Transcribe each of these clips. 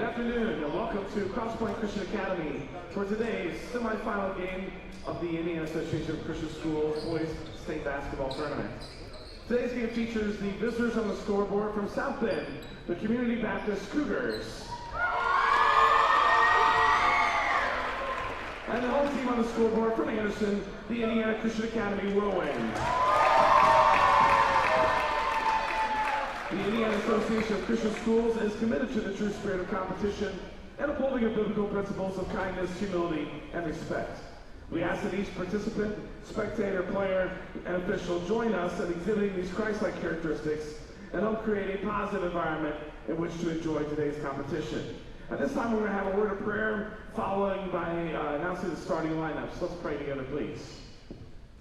afternoon and welcome to Crosspoint Christian Academy for today's semifinal game of the Indiana Association of Christian Schools Boys State Basketball Tournament. Today's game features the visitors on the scoreboard from South Bend, the Community Baptist Cougars. And the home team on the scoreboard from Anderson, the Indiana Christian Academy Whirlwinds. The Indiana Association of Christian Schools is committed to the true spirit of competition and upholding of biblical principles of kindness, humility, and respect. We ask that each participant, spectator, player, and official join us in exhibiting these Christ-like characteristics and help create a positive environment in which to enjoy today's competition. At this time, we're going to have a word of prayer, following by announcing the starting lineups. Let's pray together, please.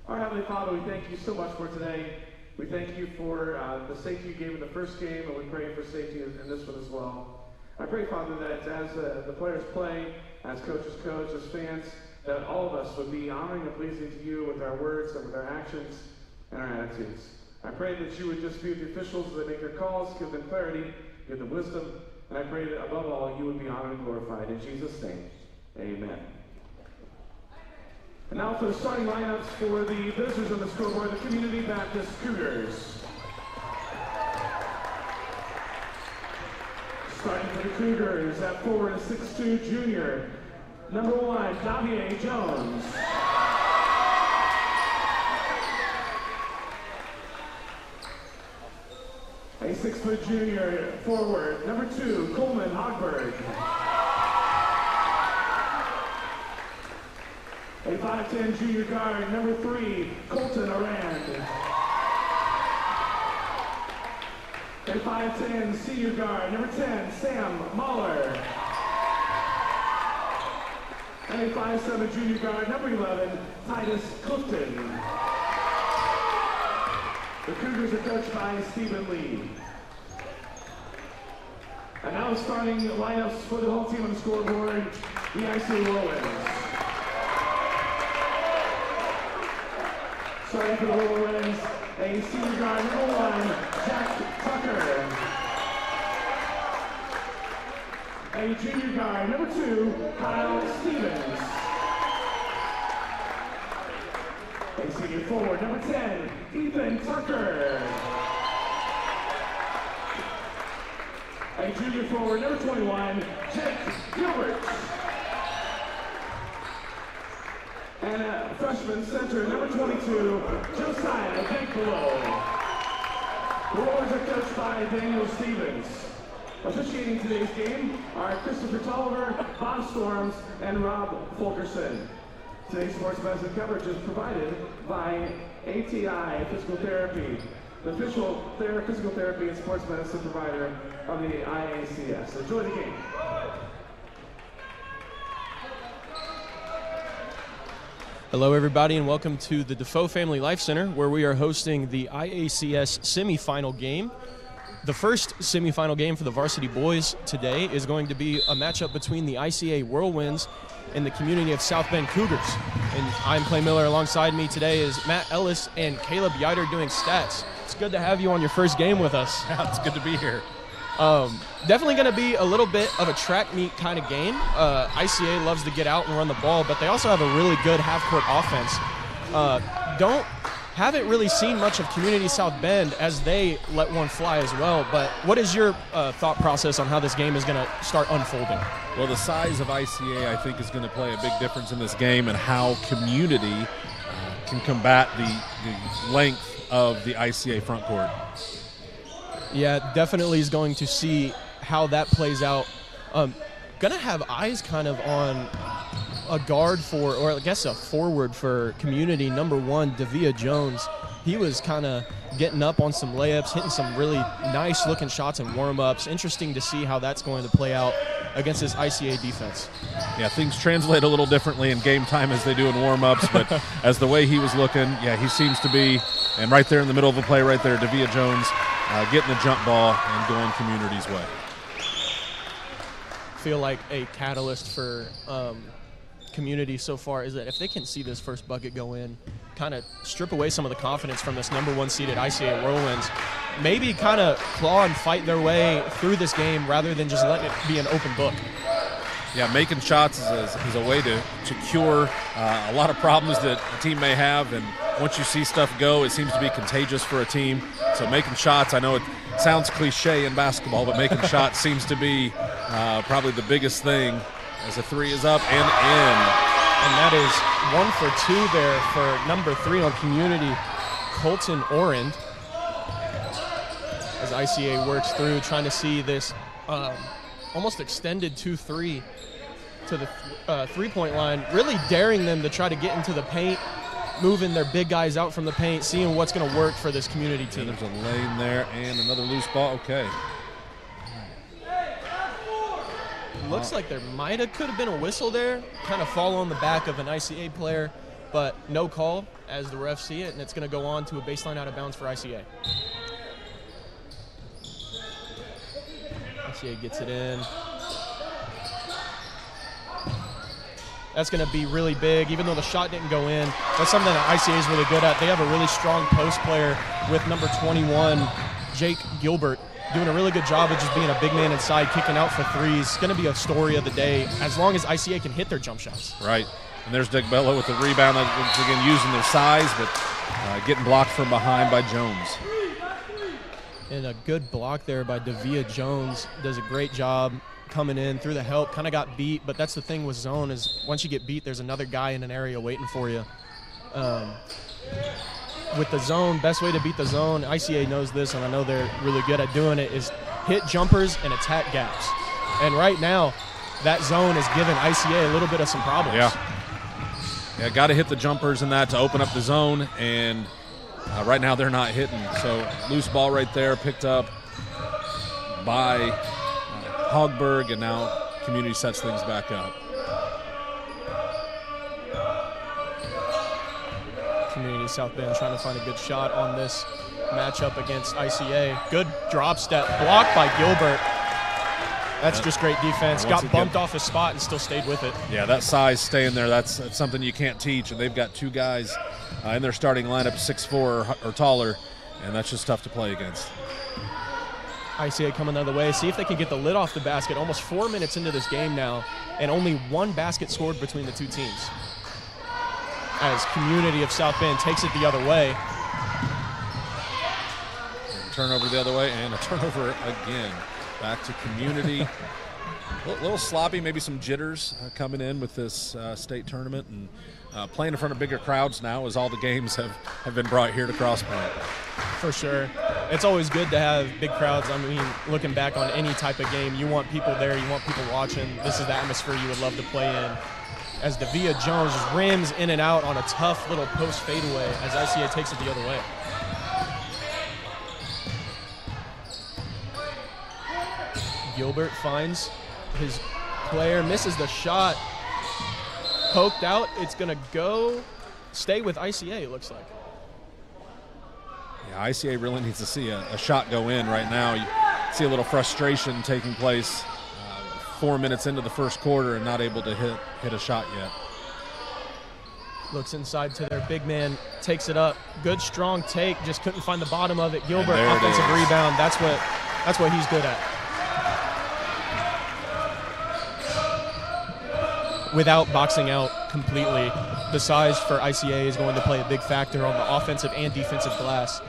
Our Heavenly Father, we thank you so much for today. We thank you for the safety you gave in the first game, and we pray for safety in this one as well. I pray, Father, that as the players play, as coaches coach, as fans, that all of us would be honoring and pleasing to you with our words and with our actions and our attitudes. I pray that you would just be with the officials as they make their calls, give them clarity, give them wisdom, and I pray that above all, you would be honored and glorified. In Jesus' name, amen. And now for the starting lineups for the visitors on the scoreboard, the Community Baptist Cougars. Starting for the Cougars at forward, a 6'2" junior, number 1, Davier Jones. A 6' junior forward, number 2, Coleman Hogberg. A 5'10" junior guard, number 3, Colton Arand. A 5'10" senior guard, number 10, Sam Mahler. And a 5'7" junior guard, number 11, Titus Clifton. The Cougars are coached by Stephen Lee. And now starting lineups for the whole team on the scoreboard, the ICA Whirlwinds. Starting for the Whirlwinds, a senior guard, number 1, Jack Tucker. A junior guard, number 2, Kyle Stevens. A senior forward, number 10, Ethan Tucker. A junior forward, number 21, Jake Gilbert. And a freshman center, number 22, Josiah Dankbelow. The Whirlwinds are coached by Daniel Stevens. Officiating today's game are Christopher Tolliver, Bob Storms, and Rob Fulkerson. Today's sports medicine coverage is provided by ATI Physical Therapy, the official physical therapy and sports medicine provider of the IACS. Enjoy the game. Hello everybody and welcome to the Defoe Family Life Center, where we are hosting the IACS Semifinal game. The first semifinal game for the Varsity Boys today is going to be a matchup between the ICA Whirlwinds and the community of South Bend Cougars. And I'm Clay Miller. Alongside me today is Matt Ellis and Caleb Yider doing stats. It's good to have you on your first game with us. Yeah, it's good to be here. Definitely going to be a little bit of a track meet kind of game. ICA loves to get out and run the ball, but they also have a really good half-court offense. Haven't really seen much of Community South Bend as they let one fly as well, but what is your thought process on how this game is going to start unfolding? Well, the size of ICA, I think, is going to play a big difference in this game, and how Community can combat the length of the ICA front court. Yeah, definitely is going to see how that plays out. Going to have eyes kind of on a guard for, or I guess a forward for Community, number 1, Davia Jones. He was kind of getting up on some layups, hitting some really nice looking shots and warm-ups. Interesting to see how that's going to play out against this ICA defense. Yeah, things translate a little differently in game time as they do in warm-ups, but as the way he was looking, yeah, he seems to be, and right there in the middle of the play right there, Davia Jones getting the jump ball and going Community's way. Feel like a catalyst for Community so far is that if they can see this first bucket go in, kind of strip away some of the confidence from this #1 seeded ICA Whirlwinds, maybe kind of claw and fight their way through this game rather than just letting it be an open book. Yeah, making shots is a way to cure a lot of problems that a team may have, and once you see stuff go, it seems to be contagious for a team. So making shots, I know it sounds cliche in basketball, but making shots seems to be probably the biggest thing as a three is up and in. And that is 1 for 2 there for #3 on Community, Colton Orend. As ICA works through trying to see this almost extended 2-3 to the three-point line, really daring them to try to get into the paint, moving their big guys out from the paint, seeing what's going to work for this Community team. Yeah, there's a lane there and another loose ball. Okay. Looks like there could have been a whistle there, kind of fall on the back of an ICA player, but no call as the refs see it, and it's going to go on to a baseline out of bounds for ICA. ICA gets it in. That's going to be really big, even though the shot didn't go in. That's something that ICA is really good at. They have a really strong post player with number 21, Jake Gilbert, doing a really good job of just being a big man inside, kicking out for threes. It's going to be a story of the day as long as ICA can hit their jump shots. Right. And there's Dick Bello with the rebound, once again using their size, but getting blocked from behind by Jones. And a good block there by Davia Jones. Does a great job coming in through the help. Kind of got beat, but that's the thing with zone is once you get beat, there's another guy in an area waiting for you. With the zone, best way to beat the zone, ICA knows this, and I know they're really good at doing it, is hit jumpers and attack gaps. And right now, that zone is giving ICA a little bit of some problems. Yeah, got to hit the jumpers in that to open up the zone, and right now they're not hitting. So loose ball right there picked up by Hogberg, and now Community sets things back up. Community South Bend trying to find a good shot on this matchup against ICA. Good drop step, blocked by Gilbert. That's just great defense. Got bumped off his spot and still stayed with it. Yeah, that size staying there, that's something you can't teach. And they've got two guys in their starting lineup, 6'4" or taller, and that's just tough to play against. ICA coming the other way. See if they can get the lid off the basket. Almost 4 minutes into this game now, and only one basket scored between the two teams. As Community of South Bend takes it the other way. And turnover the other way, and a turnover again. Back to Community. A little sloppy, maybe some jitters coming in with this state tournament, and playing in front of bigger crowds now as all the games have been brought here to Cross Point. For sure. It's always good to have big crowds. I mean, looking back on any type of game, you want people there, you want people watching. This is the atmosphere you would love to play in. As Davia Jones just rims in and out on a tough little post fadeaway as ICA takes it the other way. Gilbert finds his player, misses the shot, poked out. It's going to stay with ICA, it looks like. Yeah, ICA really needs to see a shot go in right now. You see a little frustration taking place 4 minutes into the first quarter and not able to hit a shot yet. Looks inside to their big man, takes it up. Good, strong take, just couldn't find the bottom of it. Gilbert, offensive rebound. That's what he's good at. Without boxing out completely, the size for ICA is going to play a big factor on the offensive and defensive glass.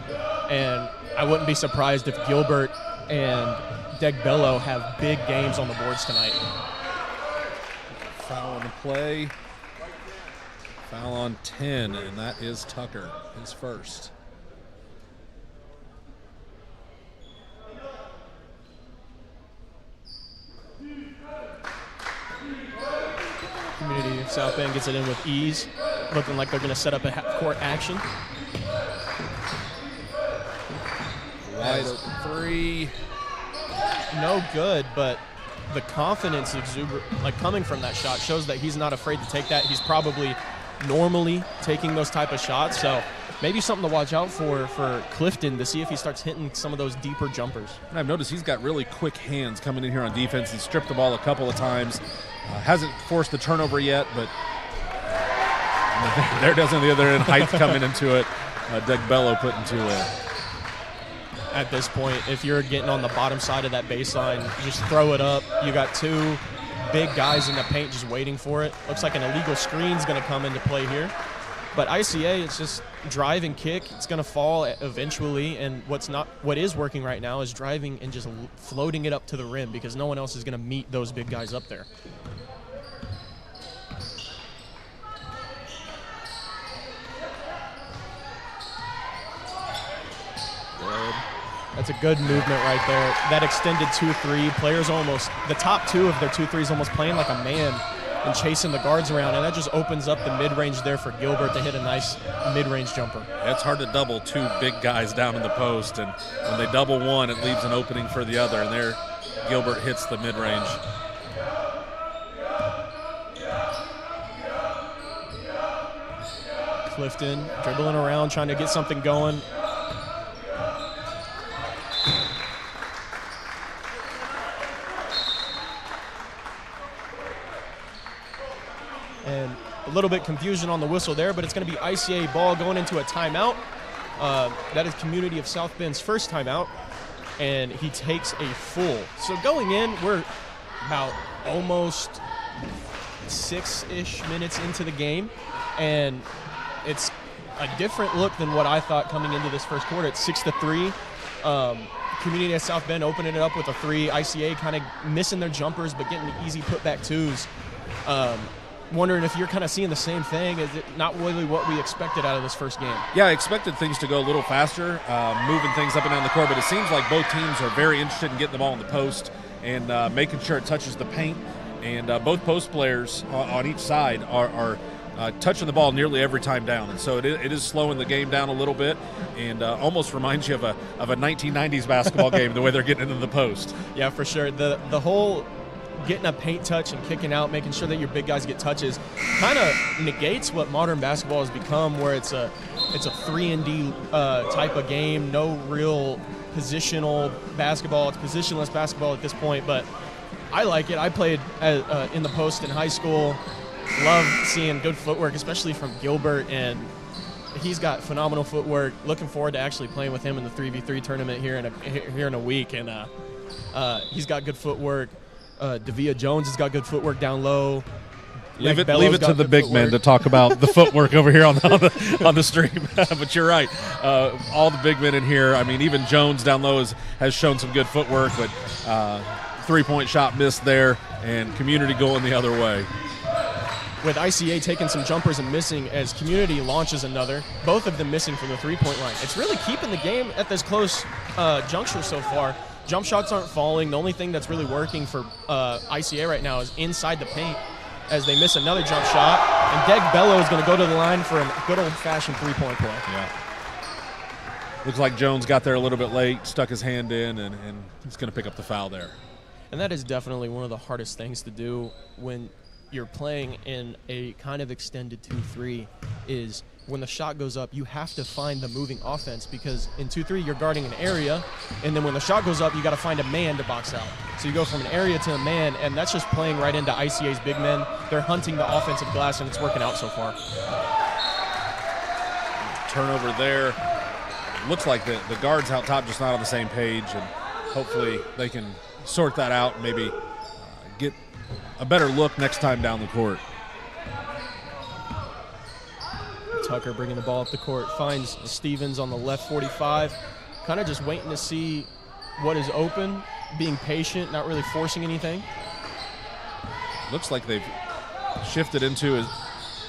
And I wouldn't be surprised if Gilbert and Deg Bello have big games on the boards tonight. Foul on the play. Foul on 10, and that is Tucker, his first. Community of South Bend gets it in with ease, looking like they're going to set up a half-court action. Wide open three. No good, but the confidence coming from that shot shows that he's not afraid to take that. He's probably normally taking those type of shots, so maybe something to watch out for Clifton to see if he starts hitting some of those deeper jumpers. And I've noticed he's got really quick hands coming in here on defense. He stripped the ball a couple of times Hasn't forced the turnover yet, but there does on the other end. Height coming into it. Degbello putting two in. At this point, if you're getting on the bottom side of that baseline, just throw it up. You got two big guys in the paint just waiting for it. Looks like an illegal screen's going to come into play here. But ICA, it's just drive and kick. It's going to fall eventually, and what is working right now is driving and just floating it up to the rim because no one else is going to meet those big guys up there. Good. That's a good movement right there. That extended 2-3. Players almost, the top two of their 2-3s almost playing like a man and chasing the guards around, and that just opens up the mid-range there for Gilbert to hit a nice mid-range jumper. It's hard to double two big guys down in the post, and when they double one, it leaves an opening for the other, and there Gilbert hits the mid-range. Clifton dribbling around, trying to get something going. And a little bit confusion on the whistle there, but it's going to be ICA ball going into a timeout. That is Community of South Bend's first timeout, and he takes a full. So going in, we're about almost 6-ish minutes into the game, and it's a different look than what I thought coming into this first quarter. It's 6-3. Community of South Bend opening it up with a three. ICA kind of missing their jumpers, but getting the easy putback twos. Wondering if you're kind of seeing the same thing. Is it not really what we expected out of this first game? Yeah, I expected things to go a little faster, moving things up and down the court, but it seems like both teams are very interested in getting the ball in the post and making sure it touches the paint. And both post players on each side are touching the ball nearly every time down. And so it is slowing the game down a little bit and almost reminds you of a 1990s basketball game, the way they're getting into the post. Yeah, for sure. The whole getting a paint touch and kicking out, making sure that your big guys get touches, kind of negates what modern basketball has become, where it's a 3-and-D type of game, no real positional basketball. It's positionless basketball at this point, but I like it. I played in the post in high school. Love seeing good footwork, especially from Gilbert, and he's got phenomenal footwork. Looking forward to actually playing with him in the 3v3 tournament here in a week, and he's got good footwork. Davia Jones has got good footwork down low. Leave it to the big men to talk about the footwork over here on the stream. But you're right. All the big men in here, I mean, even Jones down low has shown some good footwork, but three-point shot missed there, and Community going the other way. With ICA taking some jumpers and missing as Community launches another, both of them missing from the three-point line. It's really keeping the game at this close juncture so far. Jump shots aren't falling. The only thing that's really working for ICA right now is inside the paint as they miss another jump shot. And Degbello is going to go to the line for a good old-fashioned three-point play. Yeah. Looks like Jones got there a little bit late, stuck his hand in, and he's going to pick up the foul there. And that is definitely one of the hardest things to do when you're playing in a kind of extended 2-3 is when the shot goes up, you have to find the moving offense, because in 2-3 you're guarding an area, and then when the shot goes up, you got to find a man to box out. So you go from an area to a man, and that's just playing right into ICA's big men. They're hunting the offensive glass, and it's working out so far. Turnover there. Looks like the guards out top just not on the same page, and hopefully they can sort that out and maybe get a better look next time down the court. Tucker bringing the ball up the court, finds Stevens on the left 45, kind of just waiting to see what is open, being patient, not really forcing anything. Looks like they've shifted into a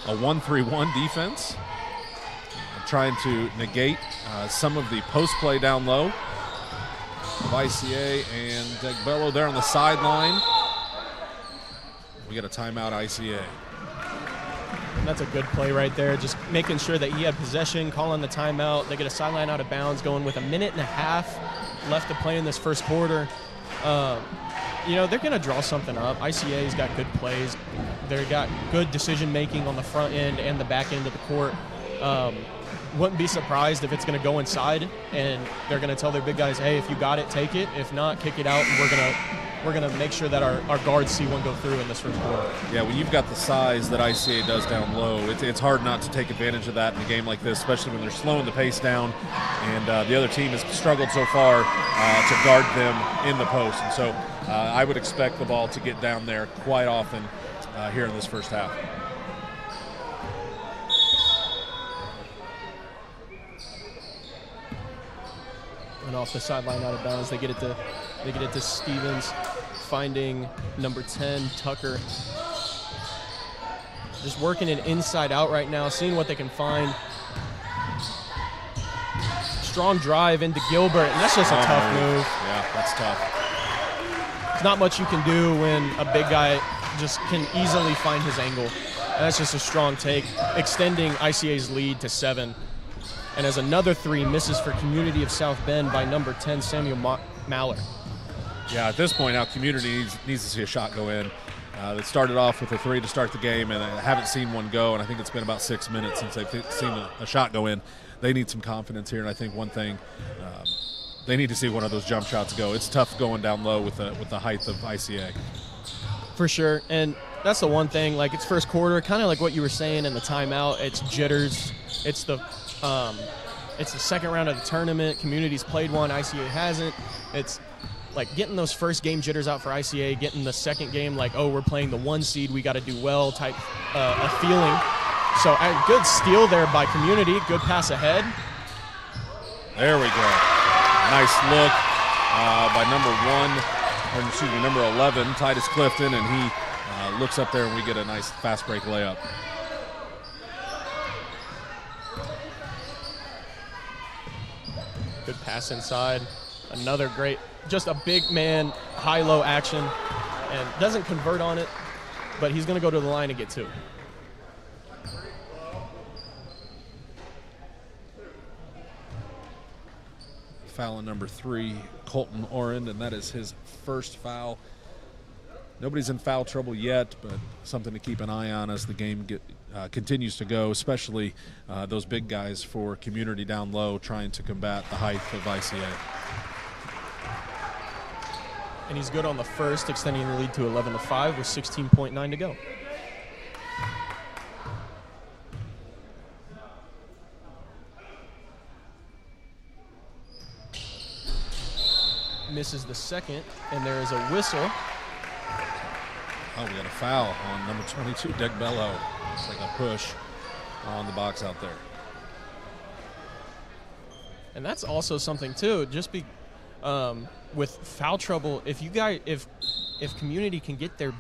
1-3-1 defense, trying to negate some of the post play down low of ICA, and Degbello there on the sideline. We got a timeout, ICA. And that's a good play right there, just making sure that he had possession, calling the timeout. They get a sideline out of bounds, going with a minute and a half left to play in this first quarter. They're going to draw something up. ICA's got good plays. They've got good decision-making on the front end and the back end of the court. Wouldn't be surprised if it's going to go inside, and they're going to tell their big guys, hey, if you got it, take it. If not, kick it out, and we're going to we're going to make sure that our guards see one go through in this first quarter. Yeah, when you've got the size that ICA does down low, it's hard not to take advantage of that in a game like this, especially when they're slowing the pace down, and the other team has struggled so far to guard them in the post. And so I would expect the ball to get down there quite often here in this first half. And off the sideline, out of bounds, they get it to Stevens, finding number 10 Tucker. Just working it inside out right now, seeing what they can find. Strong drive into Gilbert, and that's just a tough move. Yeah, that's tough. There's not much you can do when a big guy just can easily find his angle. And that's just a strong take, extending ICA's lead to 7. And as another 3 misses for Community of South Bend by number 10, Samuel Maller. Yeah, at this point now, Community needs to see a shot go in. They started off with a 3 to start the game, and I haven't seen one go, and I think it's been about 6 minutes since they've seen a shot go in. They need some confidence here, and I think one thing, they need to see one of those jump shots go. It's tough going down low with the height of ICA. For sure, and that's the one thing, like it's first quarter, kind of like what you were saying in the timeout, it's jitters. It's the second round of the tournament. Community's played one, ICA hasn't. It's like getting those first game jitters out for ICA, getting the second game like, oh, we're playing the 1 seed, we got to do well type a feeling. So a good steal there by Community, good pass ahead. There we go. Nice look by number 11, Titus Clifton, and he looks up there and we get a nice fast break layup. Good pass inside. Another great, just a big man, high-low action, and doesn't convert on it, but he's going to go to the line and get 2. Foul on number 3, Colton Orend, and that is his first foul. Nobody's in foul trouble yet, but something to keep an eye on as the game continues to go, especially those big guys for Community down low trying to combat the height of ICA. And he's good on the first, extending the lead to 11-5 with 16.9 to go. Misses the second, and there is a whistle. Oh, we got a foul on number 22, Dick Bello. It's like a push on the box out there. And that's also something too. Just with foul trouble, if Community can get their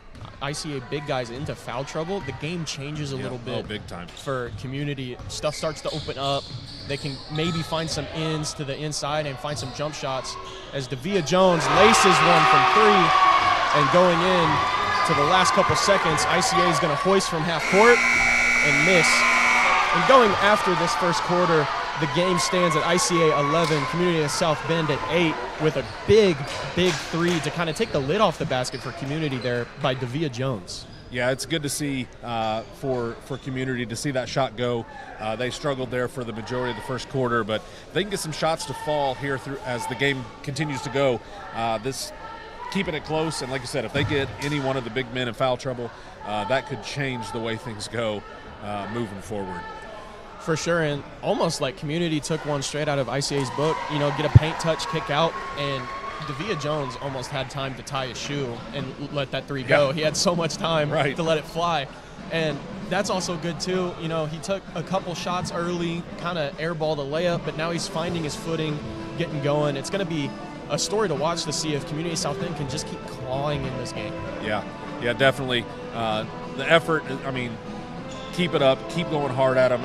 ICA big guys into foul trouble, the game changes a little bit. Oh, big time. For Community, stuff starts to open up. They can maybe find some ins to the inside and find some jump shots. As Davia Jones laces one from 3, and going in to the last couple seconds, ICA is going to hoist from half court and miss. And going after this first quarter, the game stands at ICA 11, Community of South Bend at 8, with a big 3 to kind of take the lid off the basket for Community there by Davia Jones. Yeah, it's good to see for Community to see that shot go. They struggled there for the majority of the first quarter, but if they can get some shots to fall here through as the game continues to go, this keeping it close. And like I said, if they get any one of the big men in foul trouble, that could change the way things go moving forward. For sure, and almost like Community took one straight out of ICA's book, get a paint touch, kick out, and Davia Jones almost had time to tie his shoe and let that 3 go. Yeah. He had so much time to let it fly. And that's also good too. He took a couple shots early, kind of airballed a layup, but now he's finding his footing, getting going. It's going to be a story to watch to see if Community South Bend can just keep clawing in this game. Yeah, definitely. The effort, keep it up, keep going hard at them.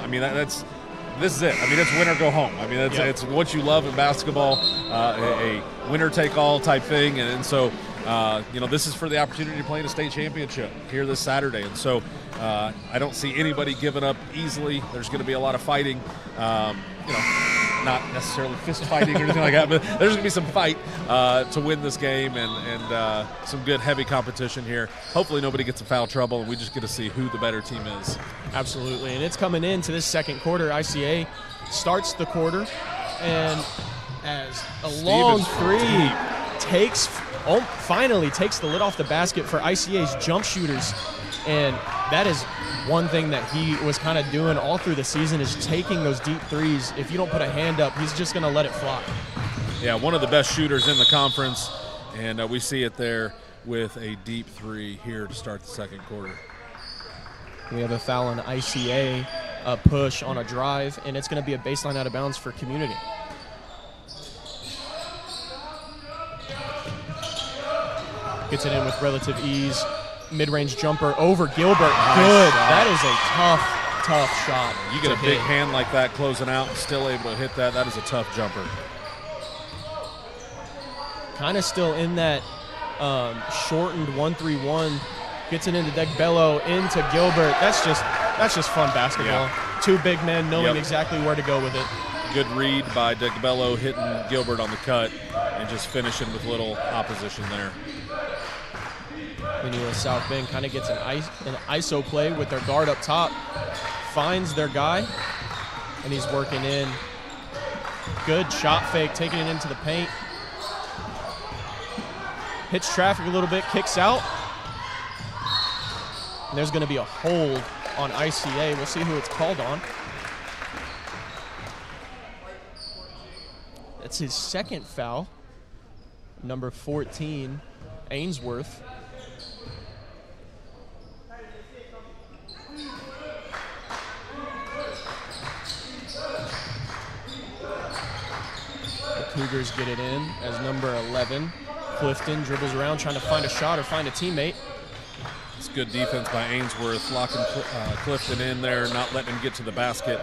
This is it. It's win or go home. It's what you love in basketball, a winner-take-all type thing. And so, this is for the opportunity to play in a state championship here this Saturday. And so I don't see anybody giving up easily. There's going to be a lot of fighting, not necessarily fist fighting or anything like that, but there's going to be some fight to win this game and some good heavy competition here. Hopefully nobody gets in foul trouble and we just get to see who the better team is. Absolutely, and it's coming into this second quarter. ICA starts the quarter, and as a long 3 takes finally takes the lid off the basket for ICA's jump shooters. And that is one thing that he was kind of doing all through the season, is taking those deep threes. If you don't put a hand up, he's just going to let it fly. Yeah, one of the best shooters in the conference, and we see it there with a deep three here to start the second quarter. We have a foul on ICA, a push on a drive, and it's going to be a baseline out of bounds for Community. Gets it in with relative ease. Mid-range jumper over Gilbert. Nice Good. shot. That is a tough shot. You get a to big hit. hand like that closing out and still able to hit that. That is a tough jumper. Kind of still in that shortened 1-3-1. Gets it into Degbello, into Gilbert. That's just fun basketball. Yeah. Two big men knowing exactly where to go with it. Good read by Degbello, hitting Gilbert on the cut and just finishing with little opposition there. Minneapolis South Bend kind of gets an ISO play with their guard up top, finds their guy, and he's working in. Good shot fake, taking it into the paint. Hits traffic a little bit, kicks out. And there's going to be a hold on ICA. We'll see who it's called on. That's his second foul. Number 14, Ainsworth. The Cougars get it in as number 11. Clifton dribbles around trying to find a shot or find a teammate. It's good defense by Ainsworth, locking Clifton in there, not letting him get to the basket.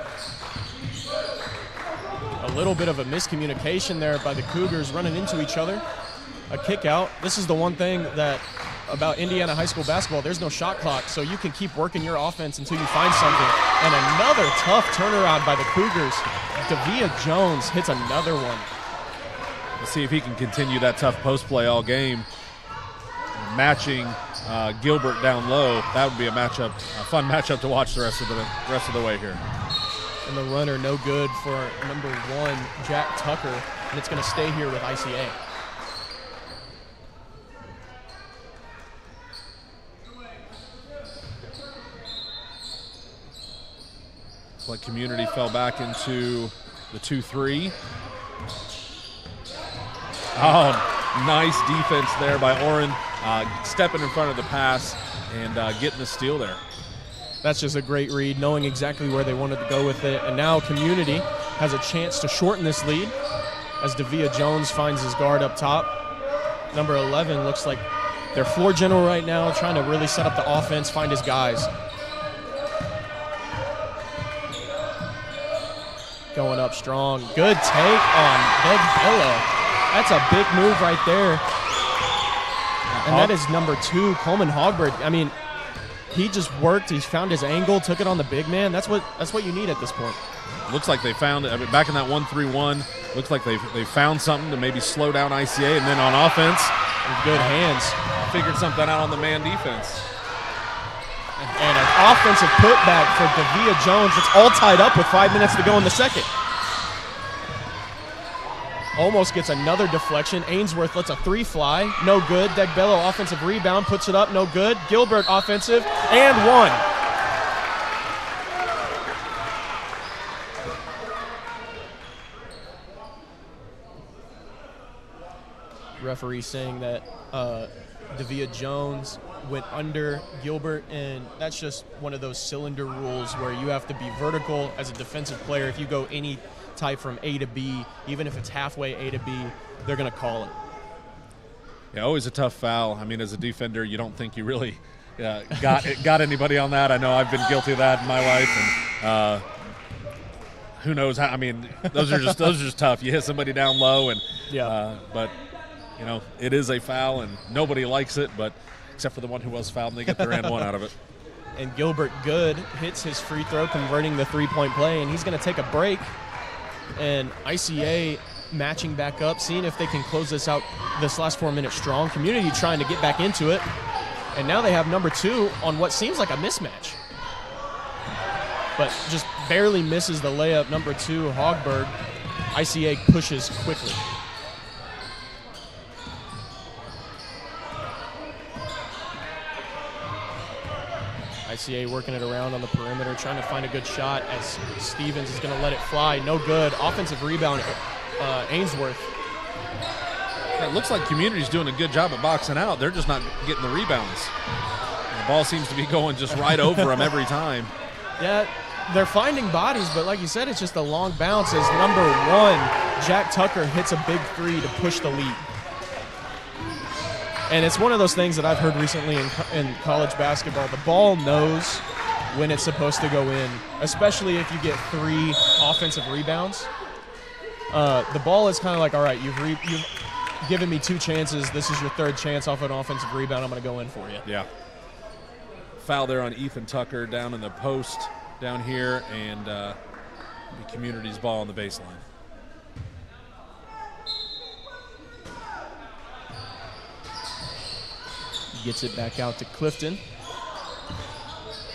A little bit of a miscommunication there by the Cougars running into each other. A kick out. This is the one thing that about Indiana high school basketball, there's no shot clock, so you can keep working your offense until you find something. And another tough turnaround by the Cougars. Davia Jones hits another one. Let's see if he can continue that tough post play all game. Matching Gilbert down low, that would be a fun matchup to watch the rest of the way here. And the runner no good for number 1, Jack Tucker, and it's going to stay here with ICA. Looks like Community fell back into the 2-3. Oh, nice defense there by Oren, stepping in front of the pass and getting the steal there. That's just a great read, knowing exactly where they wanted to go with it. And now Community has a chance to shorten this lead as Davia Jones finds his guard up top. Number 11 looks like their floor general right now, trying to really set up the offense, find his guys. Going up strong. Good take on Degbello. That's a big move right there. And that is number 2, Coleman Hogberg. I mean, he just worked. He found his angle, took it on the big man. That's what you need at this point. Looks like they found it. I mean, back in that 1-3-1, looks like they found something to maybe slow down ICA, and then on offense, with good hands, figured something out on the man defense. And an offensive putback for Davia Jones. It's all tied up with 5 minutes to go in the second. Almost gets another deflection. Ainsworth lets a 3 fly. No good. Degbello offensive rebound. Puts it up. No good. Gilbert offensive. And 1. Referee saying that Davia Jones went under Gilbert, and that's just one of those cylinder rules where you have to be vertical as a defensive player. If you go any type from A to B, even if it's halfway A to B, they're going to call it. Yeah, always a tough foul. I mean, as a defender, you don't think you really got anybody on that. I know I've been guilty of that in my life, and who knows how. I mean, those are just tough. You hit somebody down low, and but you know, it is a foul, and nobody likes it, but except for the one who was fouled, and they get their and 1 out of it. And Gilbert Good hits his free throw, converting the 3-point play, and he's going to take a break. And ICA matching back up, seeing if they can close this out this last 4 minutes strong. Community trying to get back into it. And now they have number 2 on what seems like a mismatch. But just barely misses the layup. Number 2, Hogberg. ICA pushes quickly. ICA working it around on the perimeter, trying to find a good shot as Stevens is going to let it fly. No good. Offensive rebound, Ainsworth. It looks like Community's doing a good job of boxing out. They're just not getting the rebounds. The ball seems to be going just right over them every time. Yeah, they're finding bodies, but like you said, it's just a long bounce as number 1, Jack Tucker, hits a big 3 to push the lead. And it's one of those things that I've heard recently in college basketball. The ball knows when it's supposed to go in, especially if you get 3 offensive rebounds. The ball is kind of like, all right, you've given me 2 chances. This is your 3rd chance off an offensive rebound. I'm going to go in for you. Yeah. Foul there on Ethan Tucker down in the post down here, and the Community's ball on the baseline. Gets it back out to Clifton.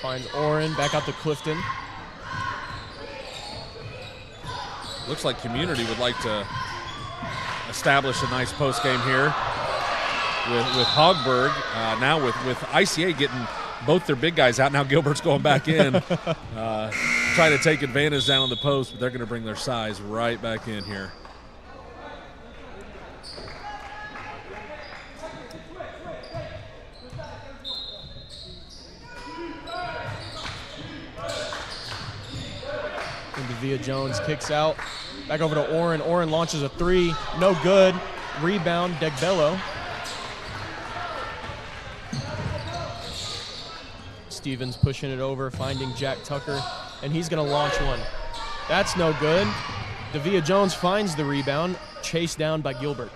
Finds Oren, back out to Clifton. Looks like Community would like to establish a nice post game here with Hogberg. Now with ICA getting both their big guys out. Now Gilbert's going back in, trying to take advantage down on the post, but they're going to bring their size right back in here. Davia Jones kicks out. Back over to Oren. Oren launches a 3. No good. Rebound, Degbello. Stevens pushing it over, finding Jack Tucker, and he's going to launch one. That's no good. Davia Jones finds the rebound, chased down by Gilbert.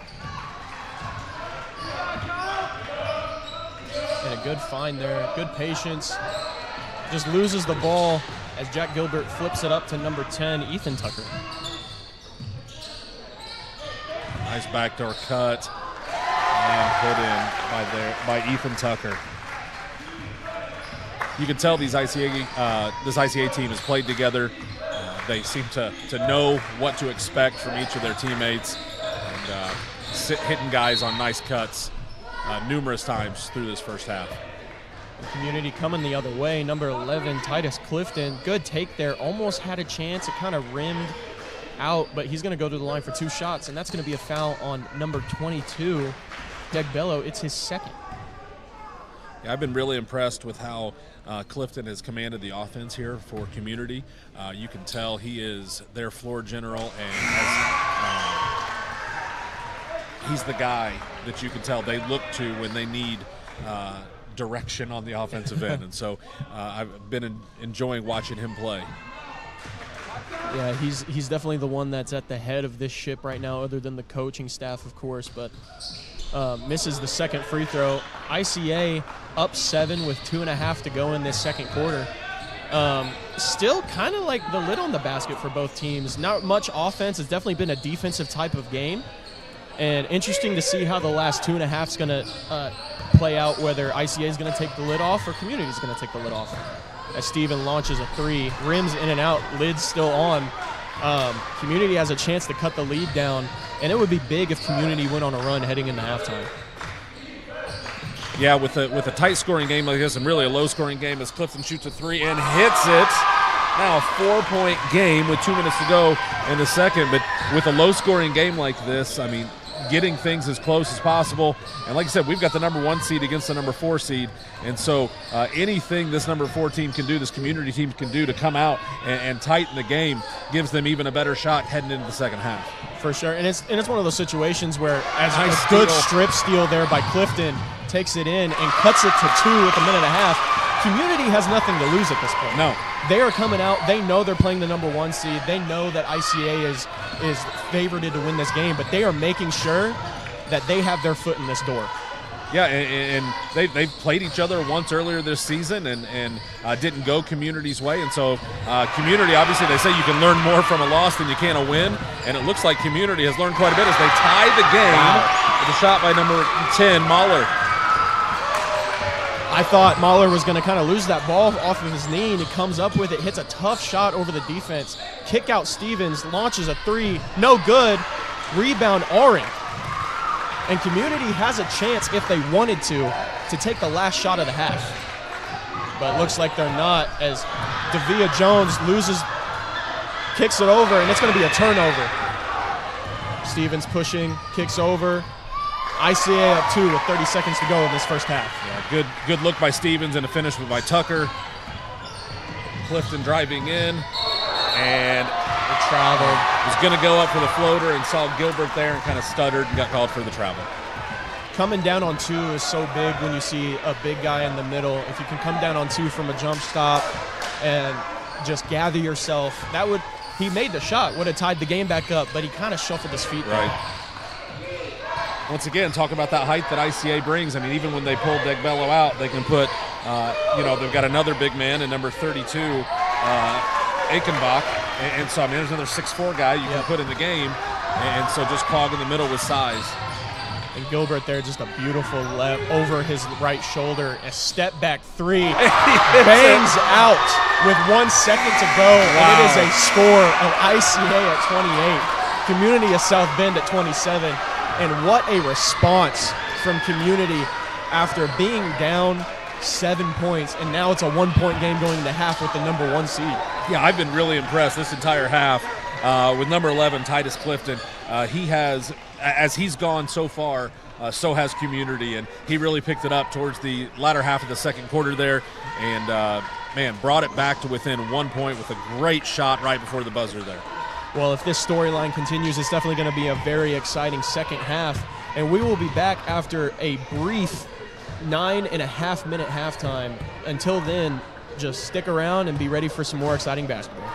And a good find there, good patience. Just loses the ball as Jack Gilbert flips it up to number 10, Ethan Tucker. Nice backdoor cut and put in by Ethan Tucker. You can tell these this ICA team has played together. They seem to know what to expect from each of their teammates, and hitting guys on nice cuts numerous times through this first half. Community coming the other way. Number 11, Titus Clifton. Good take there. Almost had a chance. It kind of rimmed out, but he's going to go to the line for 2 shots, and that's going to be a foul on number 22, Degbello. It's his 2nd. Yeah, I've been really impressed with how Clifton has commanded the offense here for Community. You can tell he is their floor general, and he's the guy that you can tell they look to when they need direction on the offensive end. And so I've been enjoying watching him play. Yeah, he's definitely the one that's at the head of this ship right now, other than the coaching staff, of course, but misses the 2nd free throw. ICA up 7 with 2.5 to go in this 2nd quarter. Still kind of like the lid on the basket for both teams. Not much offense. It's definitely been a defensive type of game. And interesting to see how the last 2.5 is going to play out, whether ICA is going to take the lid off or Community is going to take the lid off. As Steven launches a 3, rims in and out, lid's still on. Community has a chance to cut the lead down, and it would be big if Community went on a run heading into halftime. Yeah, with a tight scoring game like this, and really a low scoring game, as Clifton shoots a 3 and hits it. Now a 4-point game with 2 minutes to go in the 2nd, but with a low scoring game like this, I mean, getting things as close as possible. And like I said, we've got the number 1 seed against the number 4 seed. And so anything this number 4 team can do, this Community team can do to come out and tighten the game, gives them even a better shot heading into the 2nd half. For sure. And it's one of those situations where as a good strip steal there by Clifton takes it in and cuts it to 2 with a minute and a half. Community has nothing to lose at this point. No. They are coming out. They know they're playing the number 1 seed. They know that ICA is favored to win this game, but they are making sure that they have their foot in this door. Yeah, and they've played each other once earlier this season and didn't go Community's way. And so Community, obviously, they say you can learn more from a loss than you can a win. And it looks like Community has learned quite a bit as they tied the game with a shot by number 10, Mahler. I thought Mahler was going to kind of lose that ball off of his knee, and he comes up with it, hits a tough shot over the defense. Kick out Stevens, launches a 3, no good. Rebound Oren. And Community has a chance, if they wanted to take the last shot of the half. but it looks like they're not, as Davia Jones kicks it over, and it's going to be a turnover. Stevens pushing, kicks over. ICA up 2 with 30 seconds to go in this first half. Yeah, good look by Stevens and a finish by Tucker. Clifton driving in, and the travel. Was going to go up for the floater and saw Gilbert there and kind of stuttered and got called for the travel. Coming down on 2 is so big when you see a big guy in the middle. If you can come down on 2 from a jump stop and just gather yourself, he made the shot, would have tied the game back up, but he kind of shuffled his feet. Right. Once again, talk about that height that ICA brings. I mean, even when they pull Degbello out, they can put, they've got another big man in number 32, Aikenbach. And so, I mean, there's another 6'4" guy you can put in the game. And so just clog in the middle with size. And Gilbert there, just a beautiful over his right shoulder, a step back 3, bangs out with 1 second to go. Wow. And it is a score of ICA at 28, Community of South Bend at 27. And what a response from Community after being down 7 points, and now it's a 1-point game going into half with the number 1 seed. Yeah, I've been really impressed this entire half with number 11, Titus Clifton. He has, as he's gone so far, so has Community, and he really picked it up towards the latter half of the second quarter there, and brought it back to within 1 point with a great shot right before the buzzer there. Well, if this storyline continues, it's definitely going to be a very exciting second half, and we will be back after a brief 9.5-minute halftime. Until then, just stick around and be ready for some more exciting basketball.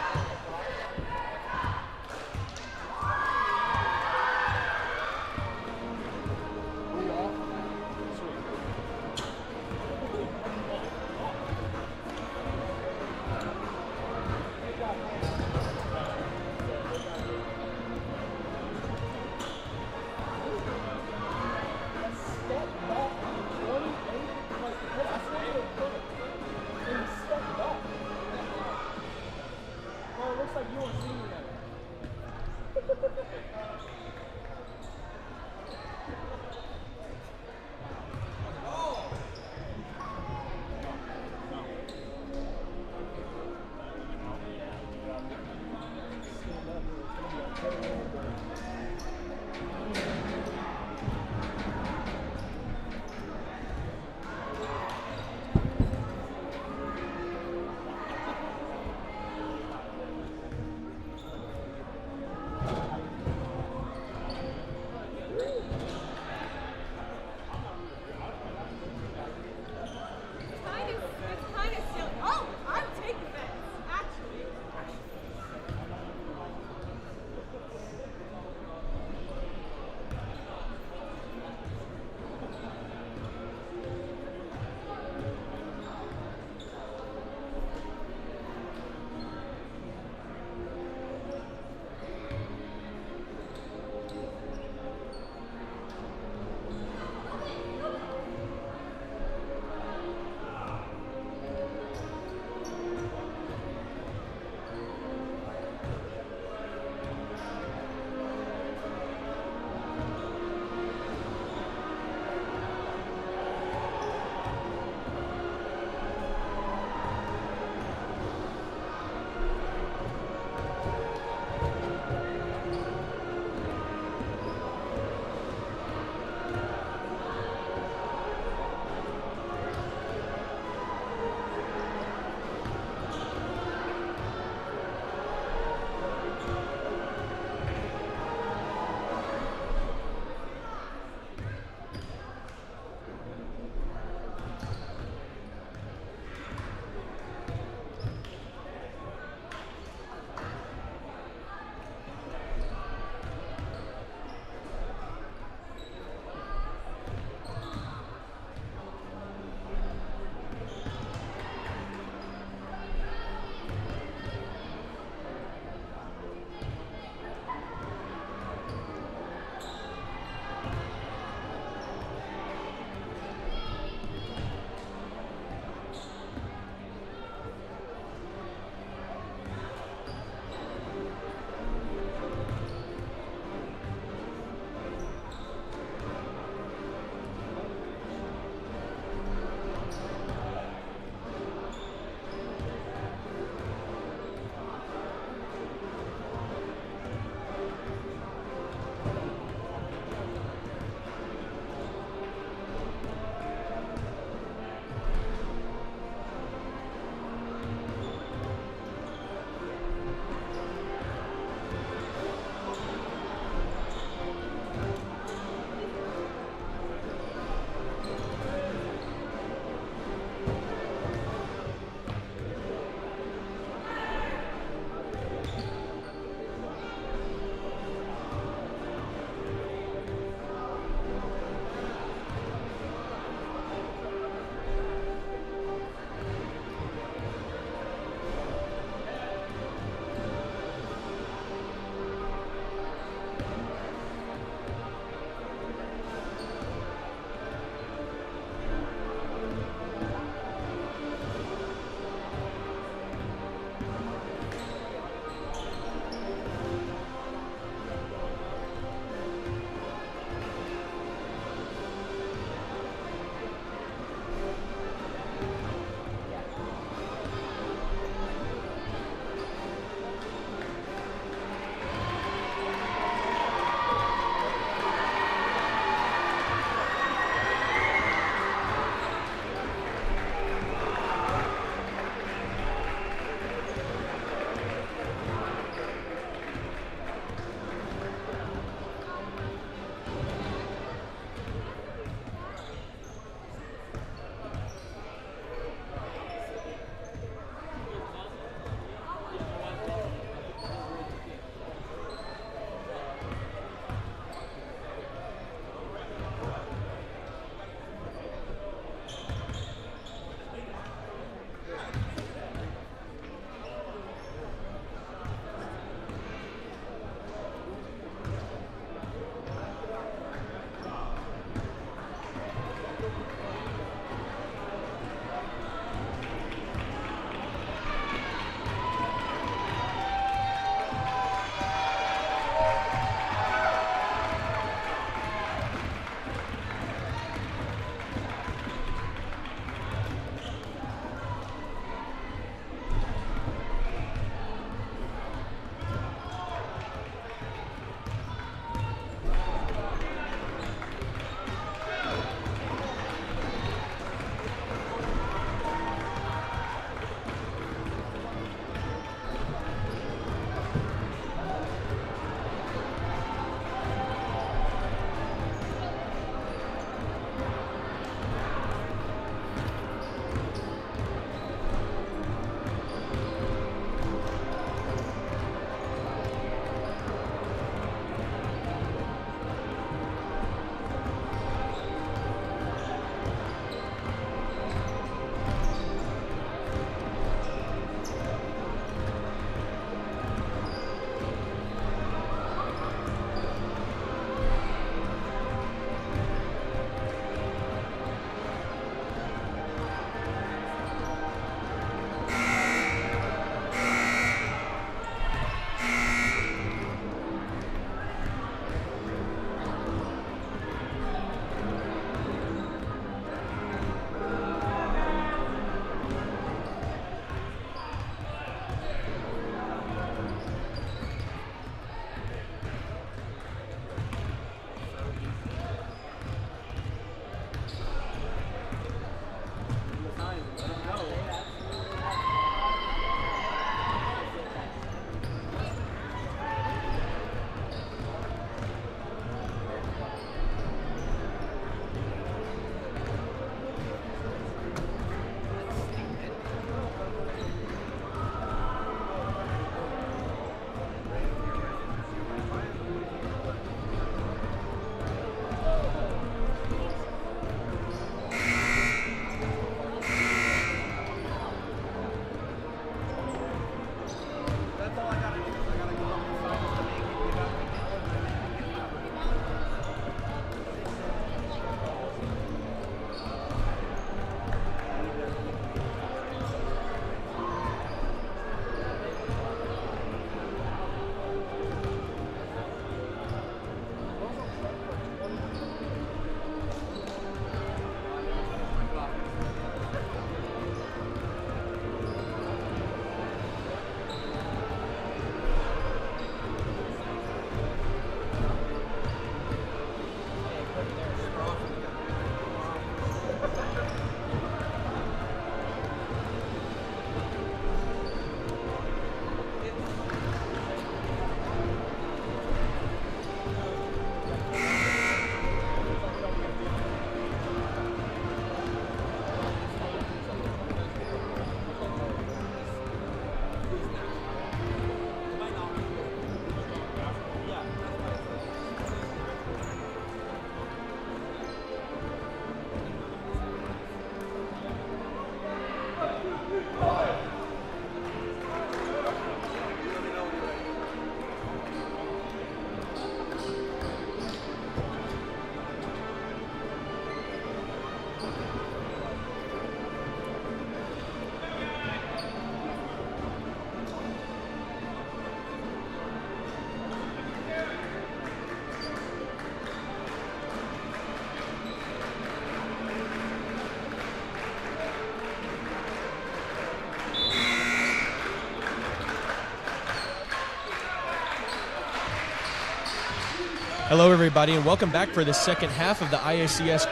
Hello, everybody, and welcome back for the second half of the IACS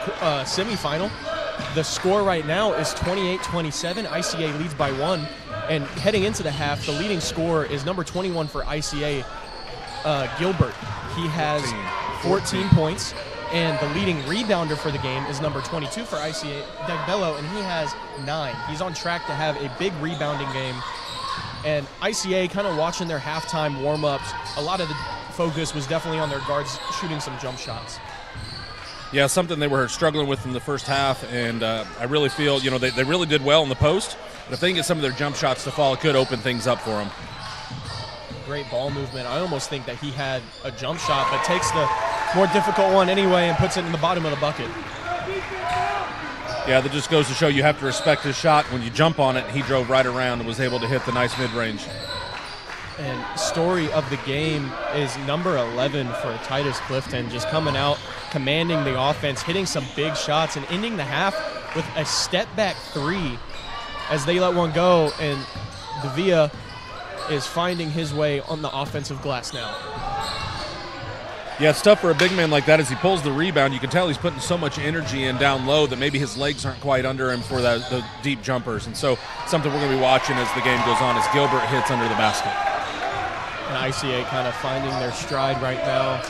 semifinal. The score right now is 28-27. ICA leads by 1. And heading into the half, the leading scorer is number 21 for ICA, Gilbert. He has 14 points. And the leading rebounder for the game is number 22 for ICA, Degbello, and he has 9. He's on track to have a big rebounding game. And ICA kind of watching their halftime warm-ups, a lot of the focus was definitely on their guards shooting some jump shots. Yeah, something they were struggling with in the first half, and I really feel, they really did well in the post, but if they can get some of their jump shots to fall, it could open things up for them. Great ball movement. I almost think that he had a jump shot, but takes the more difficult one anyway and puts it in the bottom of the bucket. Yeah, that just goes to show you have to respect his shot. When you jump on it, he drove right around and was able to hit the nice mid-range. And story of the game is number 11 for Titus Clifton, just coming out, commanding the offense, hitting some big shots, and ending the half with a step-back 3 as they let one go, and Davia is finding his way on the offensive glass now. Yeah, it's tough for a big man like that as he pulls the rebound. You can tell he's putting so much energy in down low that maybe his legs aren't quite under him for the deep jumpers. And so something we're going to be watching as the game goes on as Gilbert hits under the basket. And ICA kind of finding their stride right now.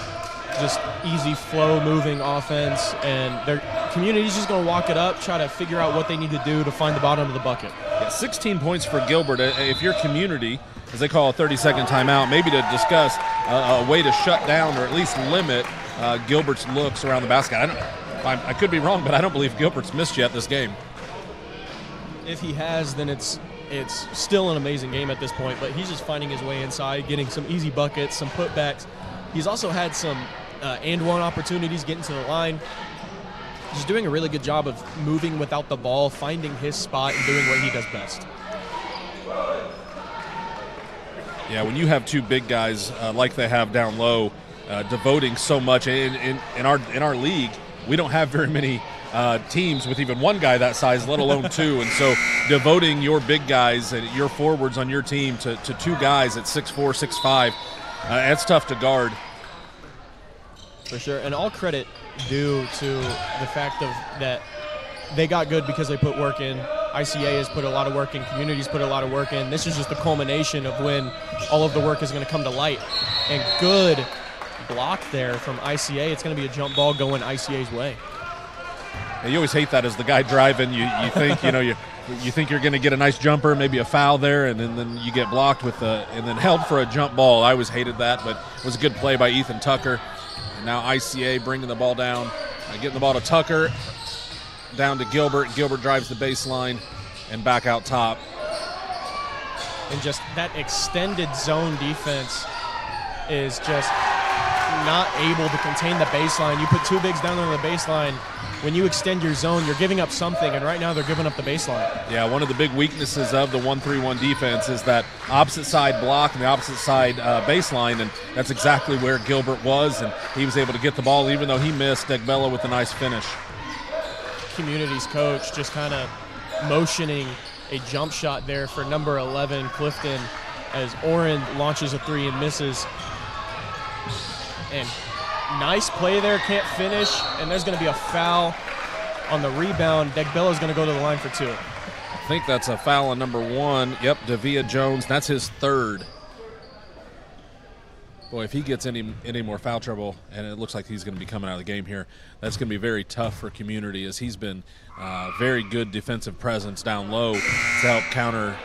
Just easy flow moving offense, and their community's just going to walk it up, try to figure out what they need to do to find the bottom of the bucket. Yeah, 16 points for Gilbert. If your community, as they call a 30-second timeout, maybe to discuss a way to shut down or at least limit Gilbert's looks around the basket. I could be wrong, but I don't believe Gilbert's missed yet this game. If he has, then it's still an amazing game at this point, but he's just finding his way inside, getting some easy buckets, some putbacks. He's also had some and-one opportunities getting to the line. He's doing a really good job of moving without the ball, finding his spot, and doing what he does best. Yeah, when you have two big guys like they have down low, devoting so much in our league, we don't have very many teams with even one guy that size, let alone two. And so devoting your big guys and your forwards on your team to two guys at 6'4", 6'5", that's tough to guard. For sure, and all credit due to the fact of that they got good because they put work in. ICA has put a lot of work in. Community's put a lot of work in. This is just the culmination of when all of the work is going to come to light. And good block there from ICA. It's going to be a jump ball going ICA's way. And you always hate that as the guy driving. You think you think you're going to get a nice jumper, maybe a foul there, and then you get blocked with and then held for a jump ball. I always hated that, but it was a good play by Ethan Tucker. And now ICA bringing the ball down, getting the ball to Tucker, down to Gilbert. Gilbert drives the baseline and back out top. And just that extended zone defense is just not able to contain the baseline. You put two bigs down on the baseline. When you extend your zone, you're giving up something, and right now they're giving up the baseline. Yeah, one of the big weaknesses of the 1-3-1 defense is that opposite side block and the opposite side baseline, and that's exactly where Gilbert was, and he was able to get the ball even though he missed. Degbello with a nice finish. Community's coach just kind of motioning a jump shot there for number 11, Clifton, as Oren launches a three and misses. And nice play there, can't finish, and there's going to be a foul on the rebound. Degbello's going to go to the line for 2. I think that's a foul on number 1. Yep, Davia Jones, that's his 3rd. Boy, if he gets any more foul trouble, and it looks like he's going to be coming out of the game here, that's going to be very tough for Community, as he's been very good defensive presence down low to help counter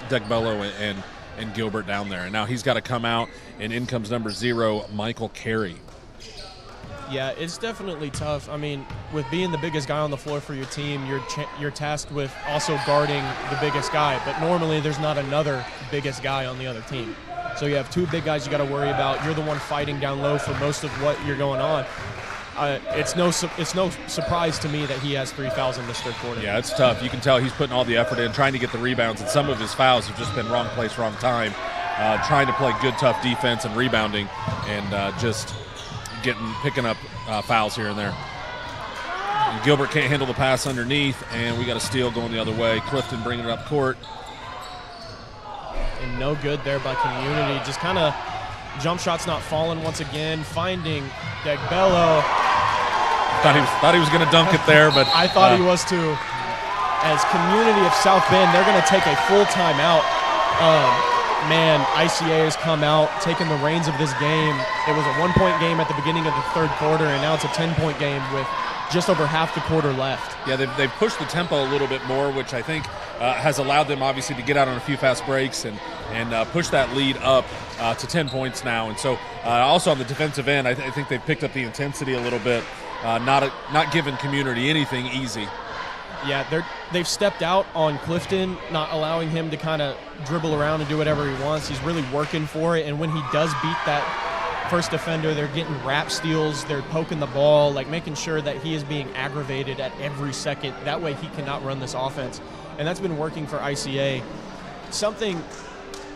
Degbello and Gilbert down there. And now he's got to come out, and in comes number 0, Michael Carey. Yeah, it's definitely tough. I mean, with being the biggest guy on the floor for your team, you're tasked with also guarding the biggest guy. But normally there's not another biggest guy on the other team. So you have two big guys you got to worry about. You're the one fighting down low for most of what you're going on. It's no surprise to me that he has 3 fouls in this third quarter. Yeah, it's tough. You can tell he's putting all the effort in, trying to get the rebounds, and some of his fouls have just been wrong place, wrong time, trying to play good, tough defense and rebounding, and just picking up fouls here and there. And Gilbert can't handle the pass underneath, and we got a steal going the other way. Clifton bringing it up court. And no good there by Community. Just kind of Jump shot's not falling once again. Finding Degbello. Thought he was going to dunk it there, but I thought he was too. As Community of South Bend, they're going to take a full timeout. Man, ICA has come out, taking the reins of this game. It was a 1-point game at the beginning of the third quarter, and now it's a 10-point game with just over half the quarter left. Yeah, they've pushed the tempo a little bit more, which I think has allowed them obviously to get out on a few fast breaks and push that lead up to 10 points now. And so also on the defensive end, I think they've picked up the intensity a little bit, not giving Community anything easy. Yeah, they've stepped out on Clifton, not allowing him to kind of dribble around and do whatever he wants. He's really working for it, and when he does beat that first defender, they're getting rap steals, they're poking the ball, like making sure that he is being aggravated at every second. That way he cannot run this offense, and that's been working for ICA. Something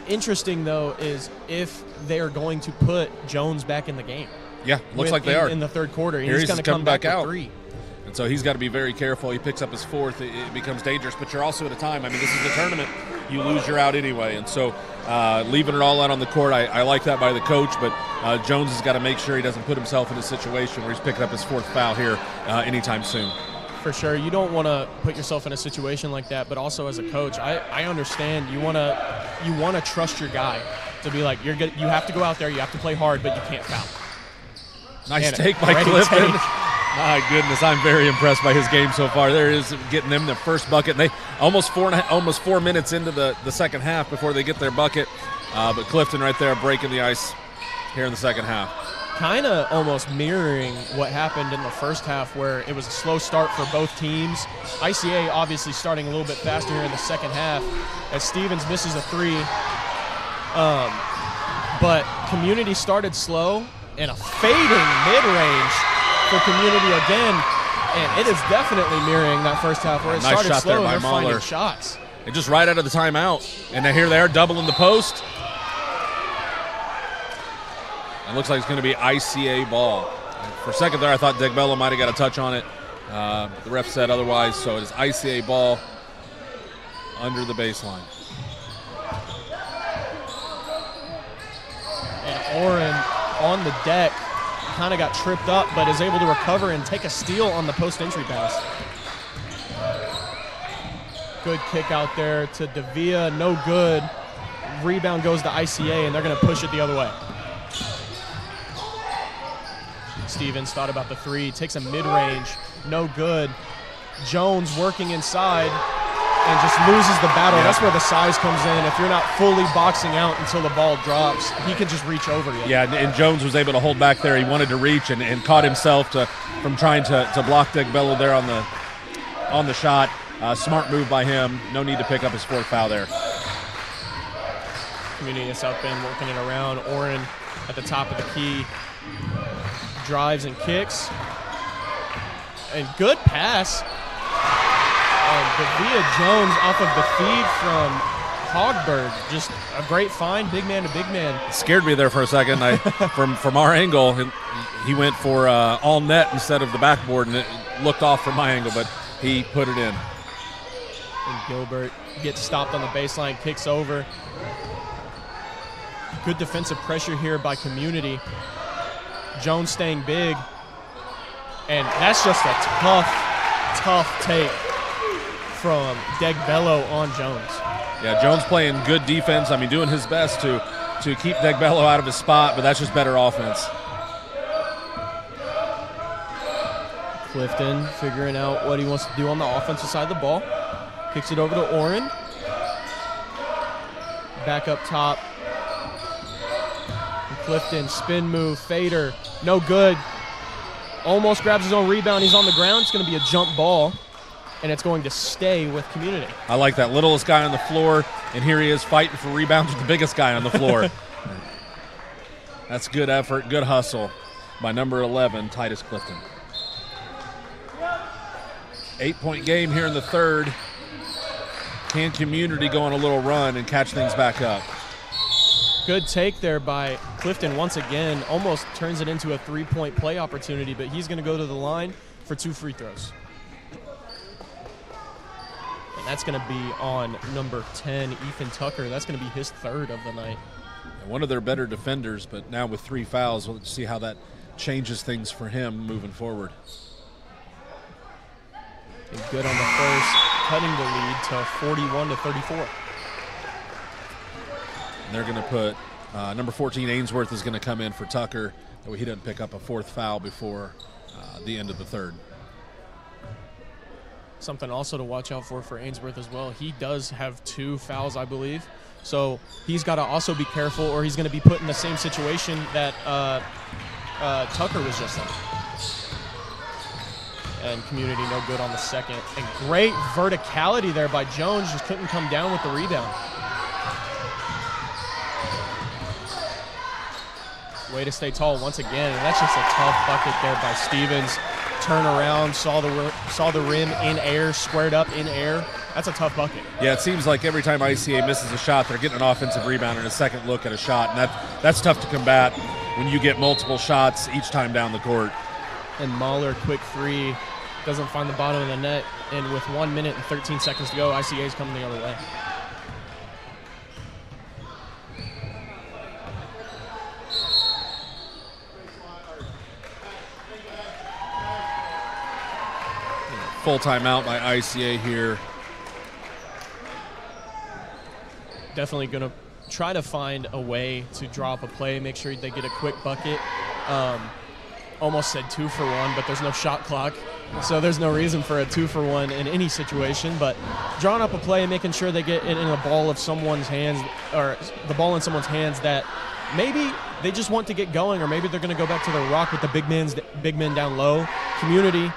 interesting, though, is if they're going to put Jones back in the game. Yeah, looks like they are. In the third quarter. Here he's going to come back out. with 3. And so he's got to be very careful. He picks up his 4th. It becomes dangerous. But you're also at a time. I mean, this is a tournament. You lose, you're out anyway. And so leaving it all out on the court, I like that by the coach. But Jones has got to make sure he doesn't put himself in a situation where he's picking up his 4th foul here anytime soon. For sure. You don't want to put yourself in a situation like that. But also as a coach, I understand you want to trust your guy to be like, you have to go out there, you have to play hard, but you can't foul. Nice take by Clifton. My goodness, I'm very impressed by his game so far. There is getting them their first bucket. And they almost 4 minutes into the second half before they get their bucket. But Clifton right there breaking the ice here in the second half. Kind of almost mirroring what happened in the first half, where it was a slow start for both teams. ICA obviously starting a little bit faster here in the second half as Stevens misses a 3. But Community started slow and a fading mid-range for Community again, and it is definitely mirroring that first half where it nice started shot slow there by and they're Mahler. finding shots. And just right out of the timeout, and here they are doubling the post. It looks like it's going to be ICA ball. For a second there, I thought Degbello might have got a touch on it. The ref said otherwise, so it is ICA ball under the baseline. And Oren on the deck kind of got tripped up, but is able to recover and take a steal on the post-entry pass. Good kick out there to Davia, no good. Rebound goes to ICA, and they're going to push it the other way. Stevens thought about the 3, takes a mid-range, no good. Jones working inside and just loses the battle. That's where the size comes in. If you're not fully boxing out until the ball drops, he can just reach over you. Yeah, and Jones was able to hold back there. He wanted to reach and caught himself from trying to block Degbello there on the shot. Smart move by him. No need to pick up his 4th foul there. Community of South Bend working it around. Oren at the top of the key. Drives and kicks. And good pass. And Davia Jones off of the feed from Hogberg. Just a great find, big man to big man. It scared me there for a second. From our angle, he went for all net instead of the backboard, and it looked off from my angle, but he put it in. And Gilbert gets stopped on the baseline, kicks over. Good defensive pressure here by Community. Jones staying big. And that's just a tough take from Degbello on Jones. Yeah, Jones playing good defense. I mean, doing his best to keep Degbello out of his spot, but that's just better offense. Clifton figuring out what he wants to do on the offensive side of the ball. Kicks it over to Oren. Back up top. And Clifton, spin move, fader, no good. Almost grabs his own rebound. He's on the ground. It's going to be a jump ball, and it's going to stay with Community. I like that. Littlest guy on the floor, and here he is fighting for rebounds with the biggest guy on the floor. That's good effort, good hustle by number 11, Titus Clifton. 8-point game here in the third. Can Community go on a little run and catch things back up? Good take there by Clifton once again. Almost turns it into a 3-point play opportunity, but he's going to go to the line for 2 free throws. And that's going to be on number 10, Ethan Tucker. That's going to be his 3rd of the night. one of their better defenders, but now with 3 fouls, we'll see how that changes things for him moving forward. And good on the first, cutting the lead to 41-34. And they're going to put number 14, Ainsworth, is going to come in for Tucker. That way he doesn't pick up a 4th foul before the end of the 3rd. Something also to watch out for Ainsworth as well. He does have 2 fouls, I believe. So he's got to also be careful, or he's going to be put in the same situation that Tucker was just in. And Community no good on the second. And great verticality there by Jones, just couldn't come down with the rebound. Way to stay tall once again, and that's just a tough bucket there by Stevens. Turn around, saw the rim in air, squared up in air. That's a tough bucket. Yeah, it seems like every time ICA misses a shot, they're getting an offensive rebound and a second look at a shot, and that's tough to combat when you get multiple shots each time down the court. And Mahler, quick 3, doesn't find the bottom of the net, and with 1 minute and 13 seconds to go, ICA's coming the other way. Full timeout by ICA here. Definitely going to try to find a way to drop a play, make sure they get a quick bucket. Almost said 2 for 1, but there's no shot clock, so there's no reason for a 2 for 1 in any situation. But drawing up a play and making sure they get it in a ball of someone's hands, or the ball in someone's hands that maybe they just want to get going, or maybe they're going to go back to the rock with the big men down low. Community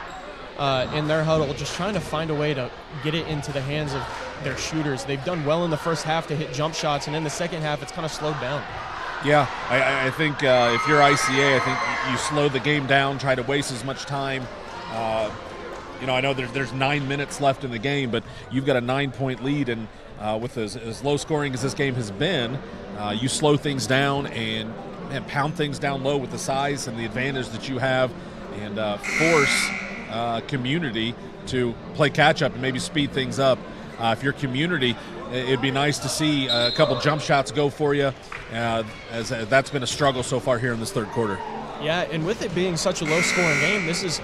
in their huddle, just trying to find a way to get it into the hands of their shooters. They've done well in the first half to hit jump shots, and in the second half, it's kind of slowed down. Yeah, I think if you're ICA, I think you slow the game down, try to waste as much time. I know there's 9 minutes left in the game, but you've got a 9-point lead, and with as low scoring as this game has been, you slow things down and pound things down low with the size and the advantage that you have, and force Community to play catch-up and maybe speed things up. If you're Community, it'd be nice to see a couple jump shots go for you, as that's been a struggle so far here in this 3rd quarter. Yeah, and with it being such a low-scoring game, this is,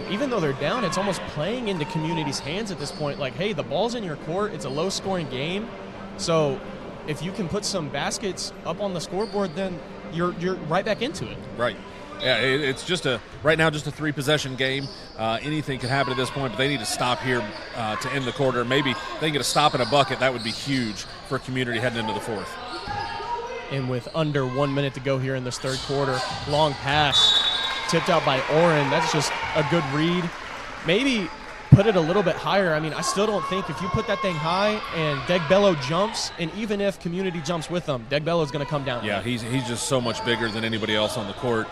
even though they're down, it's almost playing into Community's hands at this point. Like, hey, the ball's in your court. It's a low-scoring game. So if you can put some baskets up on the scoreboard, then you're right back into it. Right. Yeah, it's just right now just a 3-possession game. Anything can happen at this point, but they need to stop here to end the quarter. Maybe they can get a stop and a bucket. That would be huge for Community heading into the 4th. And with under 1 minute to go here in this 3rd quarter, long pass tipped out by Oren. That's just a good read. Maybe put it a little bit higher. I mean, I still don't think if you put that thing high and Degbello jumps, and even if Community jumps with them, Degbello's going to come down. Yeah, he's just so much bigger than anybody else on the court.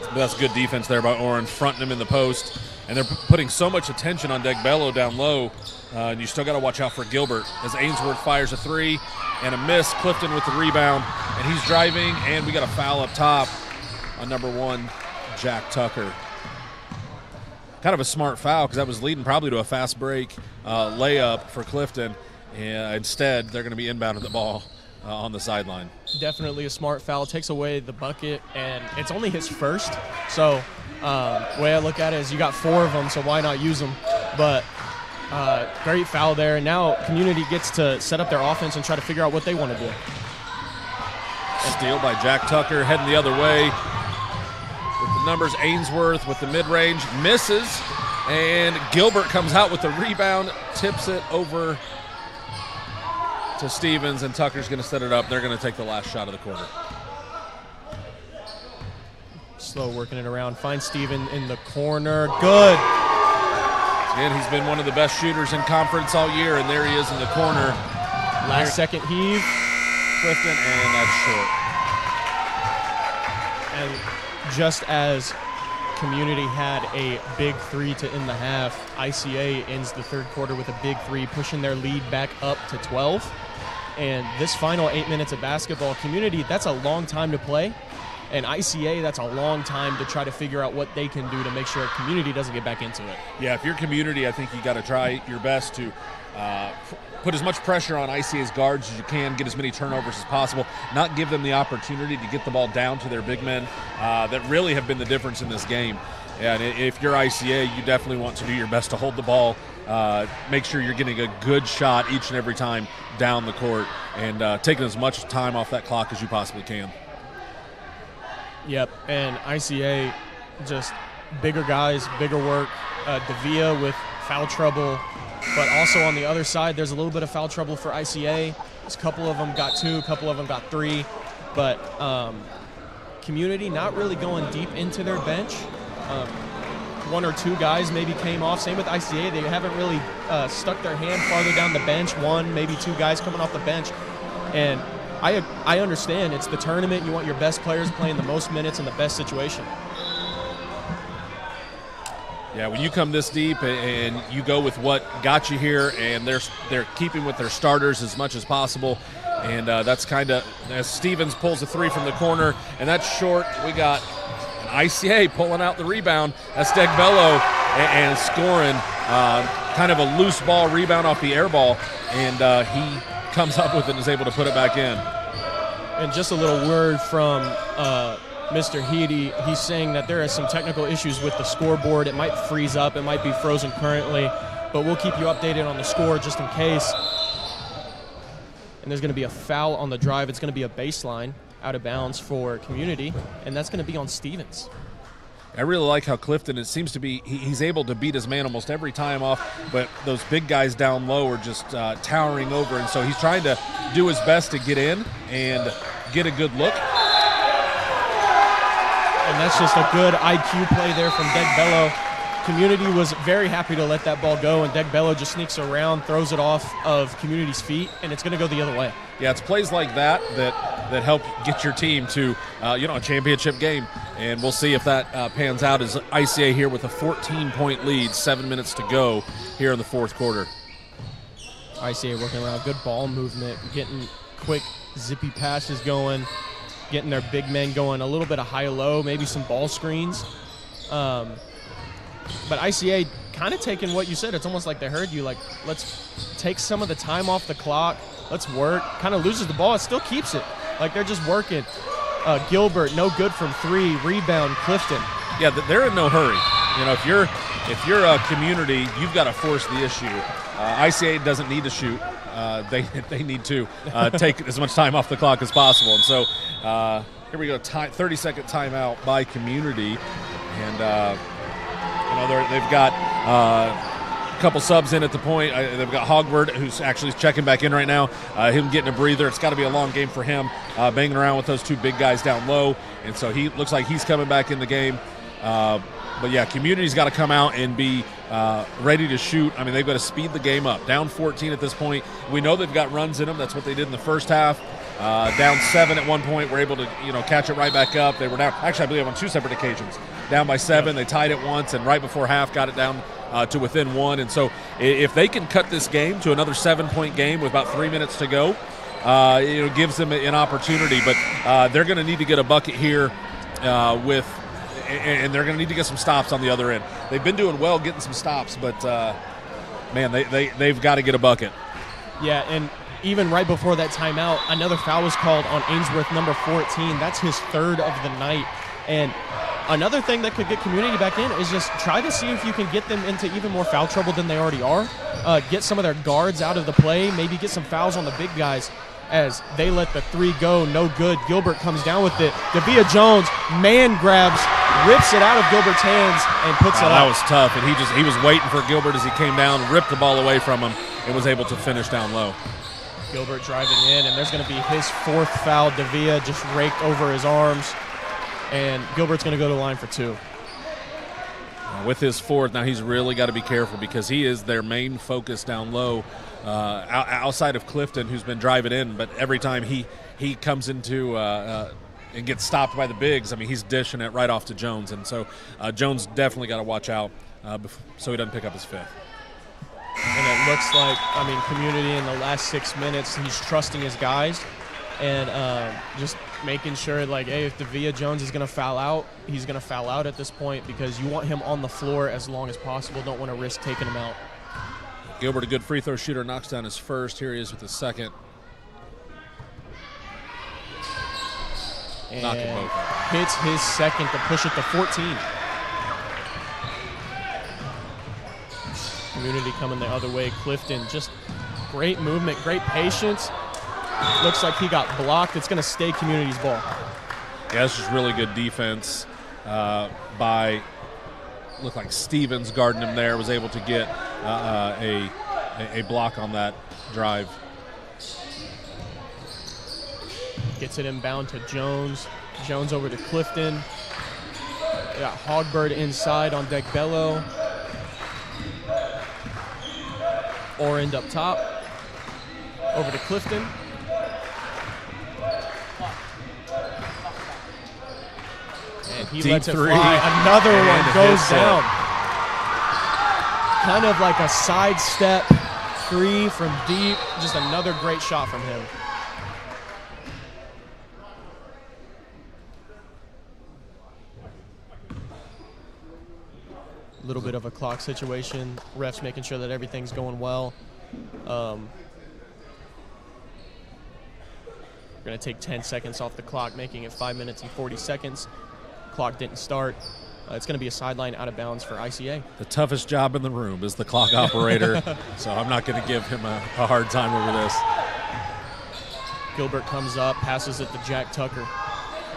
But that's good defense there by Oren, fronting him in the post. And they're putting so much attention on Degbello down low. And you still got to watch out for Gilbert as Ainsworth fires a 3 and a miss. Clifton with the rebound, and he's driving, and we got a foul up top on number 1, Jack Tucker. Kind of a smart foul because that was leading probably to a fast break layup for Clifton. And instead, they're going to be inbounding the ball on the sideline. Definitely a smart foul. Takes away the bucket, and it's only his first. So the way I look at it is you got 4 of them, so why not use them? But great foul there. And now Community gets to set up their offense and try to figure out what they want to do. Steal by Jack Tucker, heading the other way. With the numbers, Ainsworth with the mid-range, misses. And Gilbert comes out with the rebound, tips it over to Stevens, and Tucker's going to set it up. They're going to take the last shot of the quarter. Slow working it around. Finds Steven in the corner. Good. Again, he's been one of the best shooters in conference all year, and there he is in the corner. Last second heave. Clifton, and that's short. And just as Community had a big 3 to end the half, ICA ends the 3rd quarter with a big 3, pushing their lead back up to 12. And this final 8 minutes of basketball, Community, that's a long time to play. And ICA, that's a long time to try to figure out what they can do to make sure Community doesn't get back into it. Yeah, if you're Community, I think you got to try your best to put as much pressure on ICA's guards as you can, get as many turnovers as possible, not give them the opportunity to get the ball down to their big men that really have been the difference in this game. And if you're ICA, you definitely want to do your best to hold the ball, make sure you're getting a good shot each and every time down the court, and taking as much time off that clock as you possibly can. Yep, and ICA, just bigger guys, bigger work. Davia with foul trouble, but also on the other side, there's a little bit of foul trouble for ICA. A couple of them got 2, a couple of them got 3, but Community not really going deep into their bench. 1 or 2 guys maybe came off. Same with ICA. They haven't really stuck their hand farther down the bench. 1, maybe 2 guys coming off the bench. And I understand it's the tournament. You want your best players playing the most minutes in the best situation. Yeah, when you come this deep and you go with what got you here, and they're keeping with their starters as much as possible, and that's kind of as Stevens pulls a 3 from the corner, and that's short. We got ICA pulling out the rebound. That's Degbello and scoring kind of a loose ball rebound off the air ball, and he comes up with it and is able to put it back in. And just a little word from Mr. Heedy. He's saying that there are some technical issues with the scoreboard. It might freeze up. It might be frozen currently, but we'll keep you updated on the score just in case. And there's going to be a foul on the drive. It's going to be a baseline out of bounds for Community, and that's going to be on Stevens. I really like how Clifton, it seems to be, he's able to beat his man almost every time off, but those big guys down low are just towering over, and so he's trying to do his best to get in and get a good look. And that's just a good IQ play there from Degbello. Community was very happy to let that ball go, and Degbello just sneaks around, throws it off of Community's feet, and it's going to go the other way. Yeah, it's plays like that help get your team to a championship game, and we'll see if that pans out as ICA here with a 14-point lead, 7 minutes to go here in the fourth quarter. ICA working around, good ball movement, getting quick, zippy passes going, getting their big men going, a little bit of high-low, maybe some ball screens. But ICA kind of taking what you said. It's almost like they heard you, like, let's take some of the time off the clock. Let's work. Kind of loses the ball. It still keeps it. Like, they're just working. Gilbert, no good from 3. Rebound, Clifton. Yeah, they're in no hurry. You know, if you're a Community, you've got to force the issue. ICA doesn't need to shoot. They need to take as much time off the clock as possible. And so here we go, 30-second timeout by Community. And they've got a couple subs in at the point. They've got Hogward, who's actually checking back in right now. Him getting a breather. It's got to be a long game for him, banging around with those 2 big guys down low. And so he looks like he's coming back in the game. But, yeah, Community's got to come out and be ready to shoot. I mean, they've got to speed the game up. Down 14 at this point. We know they've got runs in them. That's what they did in the first half. Down 7 at one point. We're able to, catch it right back up. They were down, actually, I believe on 2 separate occasions. Down by 7. They tied it once, and right before half got it down to within 1. And so if they can cut this game to another 7-point game with about 3 minutes to go, it gives them an opportunity. But they're going to need to get a bucket here and they're going to need to get some stops on the other end. They've been doing well getting some stops, but, man, they've got to get a bucket. Yeah, and even right before that timeout, another foul was called on Ainsworth, number 14. That's his 3rd of the night. And another thing that could get Community back in is just try to see if you can get them into even more foul trouble than they already are. Get some of their guards out of the play, maybe get some fouls on the big guys as they let the 3 go. No good. Gilbert comes down with it. Davia Jones, man grabs, rips it out of Gilbert's hands and puts it up. That was tough, and he was waiting for Gilbert as he came down, ripped the ball away from him, and was able to finish down low. Gilbert driving in, and there's going to be his 4th foul. Davia just raked over his arms, and Gilbert's going to go to the line for 2. With his 4th, now he's really got to be careful because he is their main focus down low, outside of Clifton, who's been driving in. But every time he comes into and gets stopped by the bigs, I mean, he's dishing it right off to Jones. And so Jones definitely got to watch out so he doesn't pick up his 5th. And it looks like, Community in the last 6 minutes, he's trusting his guys. and just making sure, like, hey, if Davia Jones is going to foul out, he's going to foul out at this point because you want him on the floor as long as possible. Don't want to risk taking him out. Gilbert, a good free throw shooter, knocks down his first. Here he is with his second. And Knocking both. hits his second to push it to 14. Community coming the other way. Clifton, just great movement, great patience. Looks like he got blocked. It's going to stay Community's ball. Yeah, this is really good defense by, looked like Stevens guarding him there, was able to get a block on that drive. Gets it inbound to Jones. Jones over to Clifton. They got Hogbird inside on Degbello. Orend up top. Over to Clifton. And he Deep lets it three. fly. Another And one goes hits it. down. Kind of like a sidestep three from deep. Just another great shot from him. A little bit of a clock situation. Refs making sure that everything's going well. We're going to take 10 seconds off the clock, making it 5 minutes and 40 seconds. Clock didn't start. It's going to be a sideline out of bounds for ICA. The toughest job in the room is the clock operator, so I'm not going to give him a hard time over this. Gilbert comes up, passes it to Jack Tucker.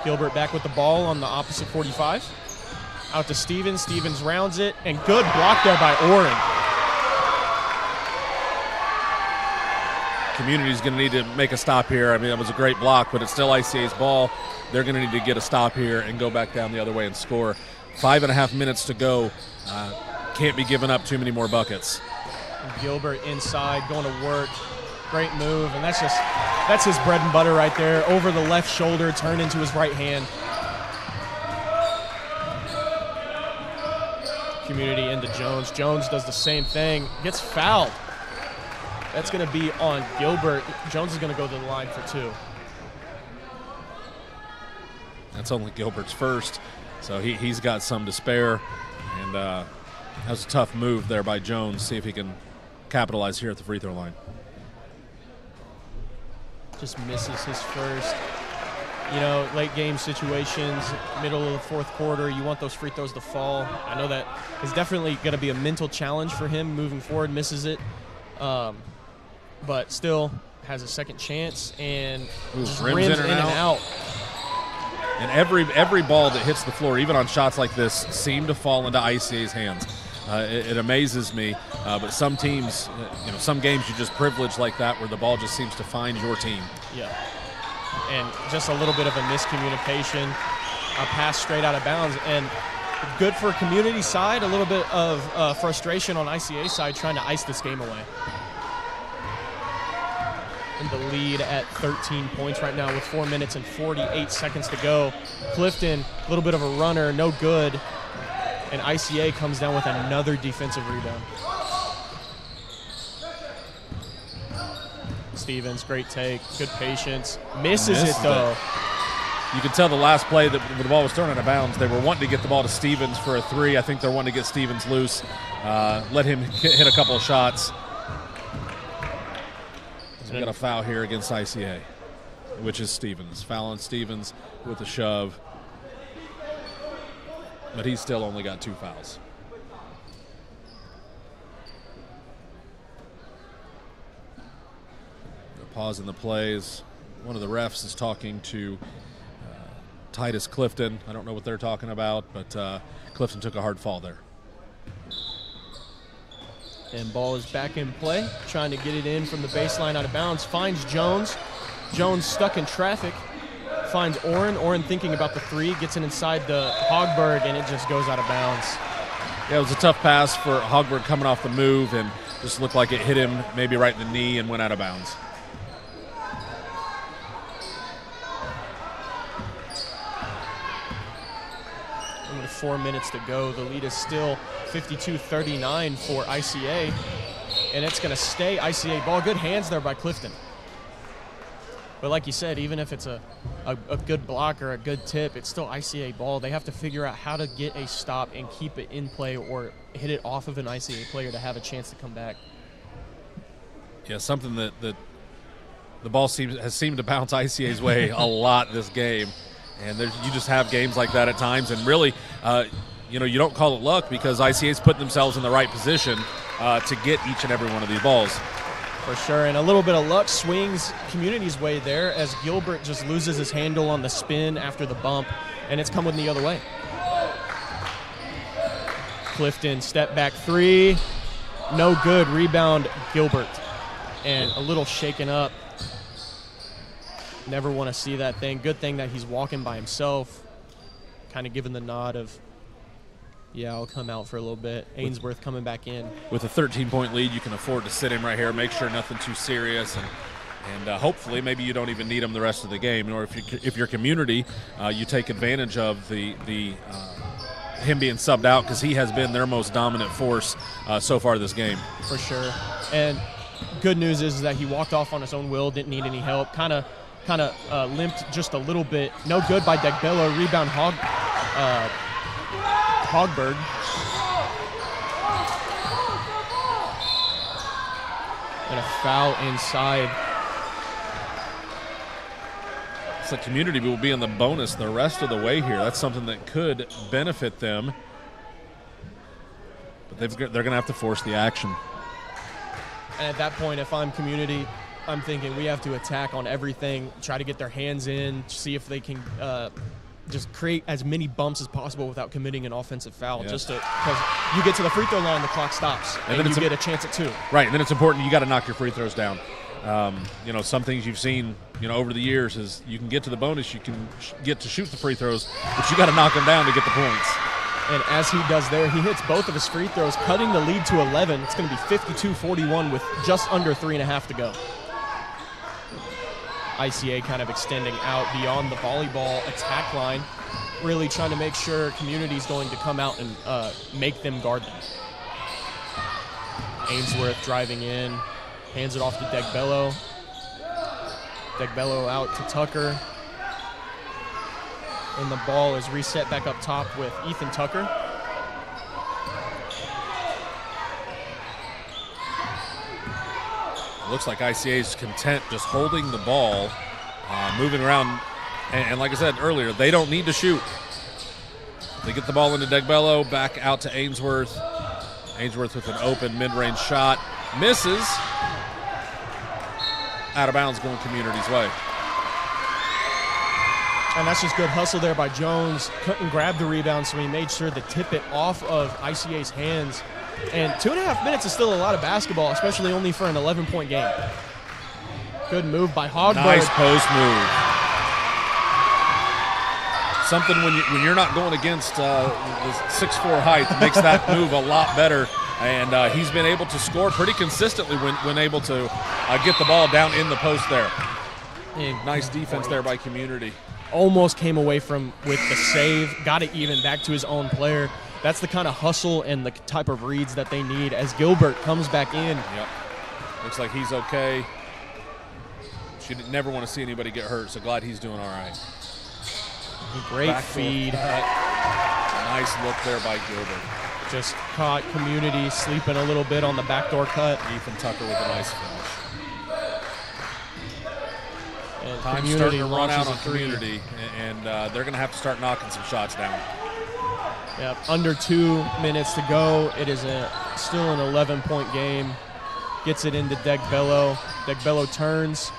Gilbert back with the ball on the opposite 45. Out to Stevens. Stevens rounds it, and good block there by Orend. Community's going to need to make a stop here. I mean, that was a great block, but it's still ICA's ball. They're going to need to get a stop here and go back down the other way and score. 5.5 minutes to go. Can't be giving up too many more buckets. Gilbert inside, going to work. Great move, and that's his bread and butter right there. Over the left shoulder, turned into his right hand. Community into Jones. Jones does the same thing, gets fouled. That's going to be on Gilbert. Jones is going to go to the line for two. That's only Gilbert's first, so he's got some to spare. And that was a tough move there by Jones. See if he can capitalize here at the free throw line. Just misses his first. You know, late game situations, middle of the fourth quarter, you want those free throws to fall. I know that is definitely going to be a mental challenge for him moving forward. Misses it, but still has a second chance and just rims in and out. And every ball that hits the floor, even on shots like this, seem to fall into ICA's hands. It amazes me, but some teams, some games you just privilege like that where the ball just seems to find your team. Yeah. And just a little bit of a miscommunication, a pass straight out of bounds. And good for Community side, a little bit of frustration on ICA side trying to ice this game away. In the lead at 13 points right now with 4 minutes and 48 seconds to go. Clifton, a little bit of a runner, no good. And ICA comes down with another defensive rebound. Stevens, great take, good patience. Misses it, though. You could tell the last play that when the ball was thrown out of bounds, they were wanting to get the ball to Stevens for a three. I think they're wanting to get Stevens loose, let him hit a couple of shots. So we got a foul here against ICA, which is Stevens. Fouling Stevens with a shove. But he's still only got 2 fouls. They're pausing the plays. One of the refs is talking to Titus Clifton. I don't know what they're talking about, but Clifton took a hard fall there. And ball is back in play, trying to get it in from the baseline out of bounds. Finds Jones. Jones stuck in traffic. Finds Orend. Orend thinking about the three, gets it inside the Hogberg, and it just goes out of bounds. Yeah, it was a tough pass for Hogberg coming off the move, and just looked like it hit him maybe right in the knee and went out of bounds. And with 4 minutes to go, the lead is still 52-39 for ICA, and it's going to stay ICA ball. Good hands there by Clifton. But like you said, even if it's a good block or a good tip, it's still ICA ball. They have to figure out how to get a stop and keep it in play or hit it off of an ICA player to have a chance to come back. Yeah, something that the ball has seemed to bounce ICA's way a lot this game. And you just have games like that at times. And really, you don't call it luck because ICA's putting themselves in the right position to get each and every one of these balls. For sure, and a little bit of luck swings Community's way there as Gilbert just loses his handle on the spin after the bump, and it's coming the other way. Clifton, step back three, no good, rebound Gilbert, and a little shaken up. Never want to see that thing. Good thing that he's walking by himself, kind of giving the nod of, yeah, I'll come out for a little bit. Ainsworth coming back in. With a 13-point lead, you can afford to sit him right here, make sure nothing too serious, and hopefully maybe you don't even need him the rest of the game. Or if you're Community, you take advantage of the him being subbed out because he has been their most dominant force so far this game. For sure. And good news is that he walked off on his own will, didn't need any help, kind of limped just a little bit. No good by Degbello. Rebound Hogberg. And a foul inside. So Community will be in the bonus the rest of the way here. That's something that could benefit them. But they're going to have to force the action. And at that point, if I'm Community, I'm thinking we have to attack on everything, try to get their hands in, see if they can just create as many bumps as possible without committing an offensive foul. Yes. Just because you get to the free throw line, the clock stops, and you get a chance at two. Right, and then it's important you got to knock your free throws down. Some things you've seen, over the years is you can get to the bonus, you can get to shoot the free throws, but you got to knock them down to get the points. And as he does there, he hits both of his free throws, cutting the lead to 11. It's going to be 52-41 with just under 3.5 to go. ICA kind of extending out beyond the volleyball attack line, really trying to make sure Community's going to come out and make them guard them. Ainsworth driving in, hands it off to Degbello. Degbello out to Tucker. And the ball is reset back up top with Ethan Tucker. Looks like ICA is content just holding the ball, moving around. And like I said earlier, they don't need to shoot. They get the ball into Degbello, back out to Ainsworth. Ainsworth with an open mid-range shot. Misses. Out of bounds going Community's way. And that's just good hustle there by Jones. Couldn't grab the rebound, so he made sure to tip it off of ICA's hands. And 2.5 minutes is still a lot of basketball, especially only for an 11-point game. Good move by Hogberg. Nice post move. Something when you're not going against the 6'4" height makes that move a lot better. And he's been able to score pretty consistently when able to get the ball down in the post there. And nice defense there by Community. Almost came away with the save. Got it even back to his own player. That's the kind of hustle and the type of reads that they need as Gilbert comes back in. Yep. Looks like he's okay. Should never want to see anybody get hurt, so glad he's doing all right. Great feed. Nice look there by Gilbert. Just caught Community sleeping a little bit on the backdoor cut. Ethan Tucker with a nice finish. And Time starting to run out on Community, and they're going to have to start knocking some shots down. Yep, under 2 minutes to go. It is still an 11-point game. Gets it into Degbello. Degbello turns,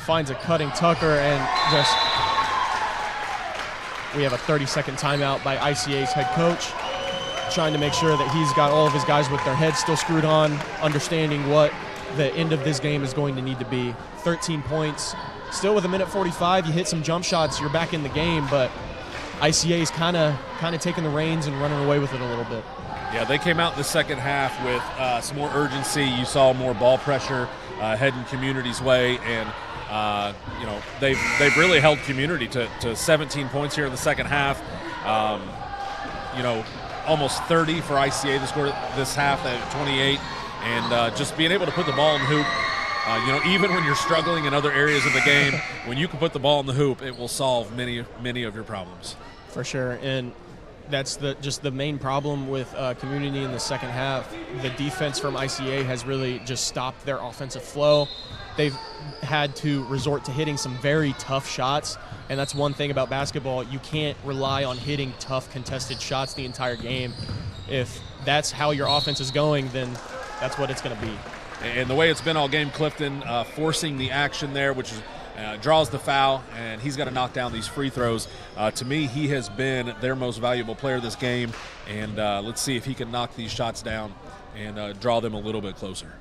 finds a cutting Tucker, and just we have a 30-second timeout by ICA's head coach, trying to make sure that he's got all of his guys with their heads still screwed on, understanding what the end of this game is going to need to be. 13 points. Still with 1:45, you hit some jump shots, you're back in the game, but ICA is kind of taking the reins and running away with it a little bit. Yeah, they came out in the second half with some more urgency. You saw more ball pressure heading Community's way, and they've really held Community to 17 points here in the second half. Almost 30 for ICA to score this half at 28, and just being able to put the ball in the hoop Even when you're struggling in other areas of the game, when you can put the ball in the hoop, it will solve many of your problems. For sure, and that's just the main problem with Community in the second half. The defense from ICA has really just stopped their offensive flow. They've had to resort to hitting some very tough shots, and that's one thing about basketball. You can't rely on hitting tough contested shots the entire game. If that's how your offense is going, then that's what it's going to be. And the way it's been all game, Clifton forcing the action there, which is draws the foul, and he's got to knock down these free throws. To me, he has been their most valuable player this game, and let's see if he can knock these shots down and draw them a little bit closer.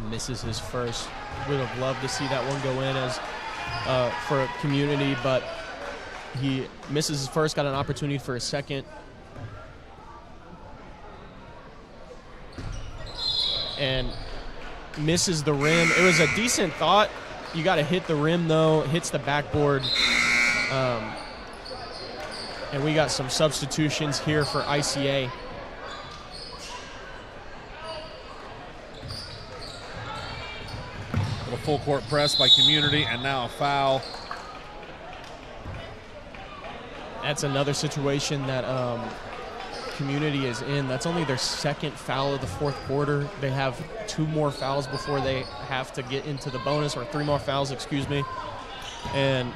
Misses his first. Would have loved to see that one go in as for Community, but he misses his first, got an opportunity for a second. And misses the rim. It was a decent thought. You got to hit the rim, though. Hits the backboard. And we got some substitutions here for ICA. A full court press by Community, and now a foul. That's another situation that Community is in. That's only their second foul of the fourth quarter. They have 2 more fouls before they have to get into the bonus, or 3 more fouls, excuse me. And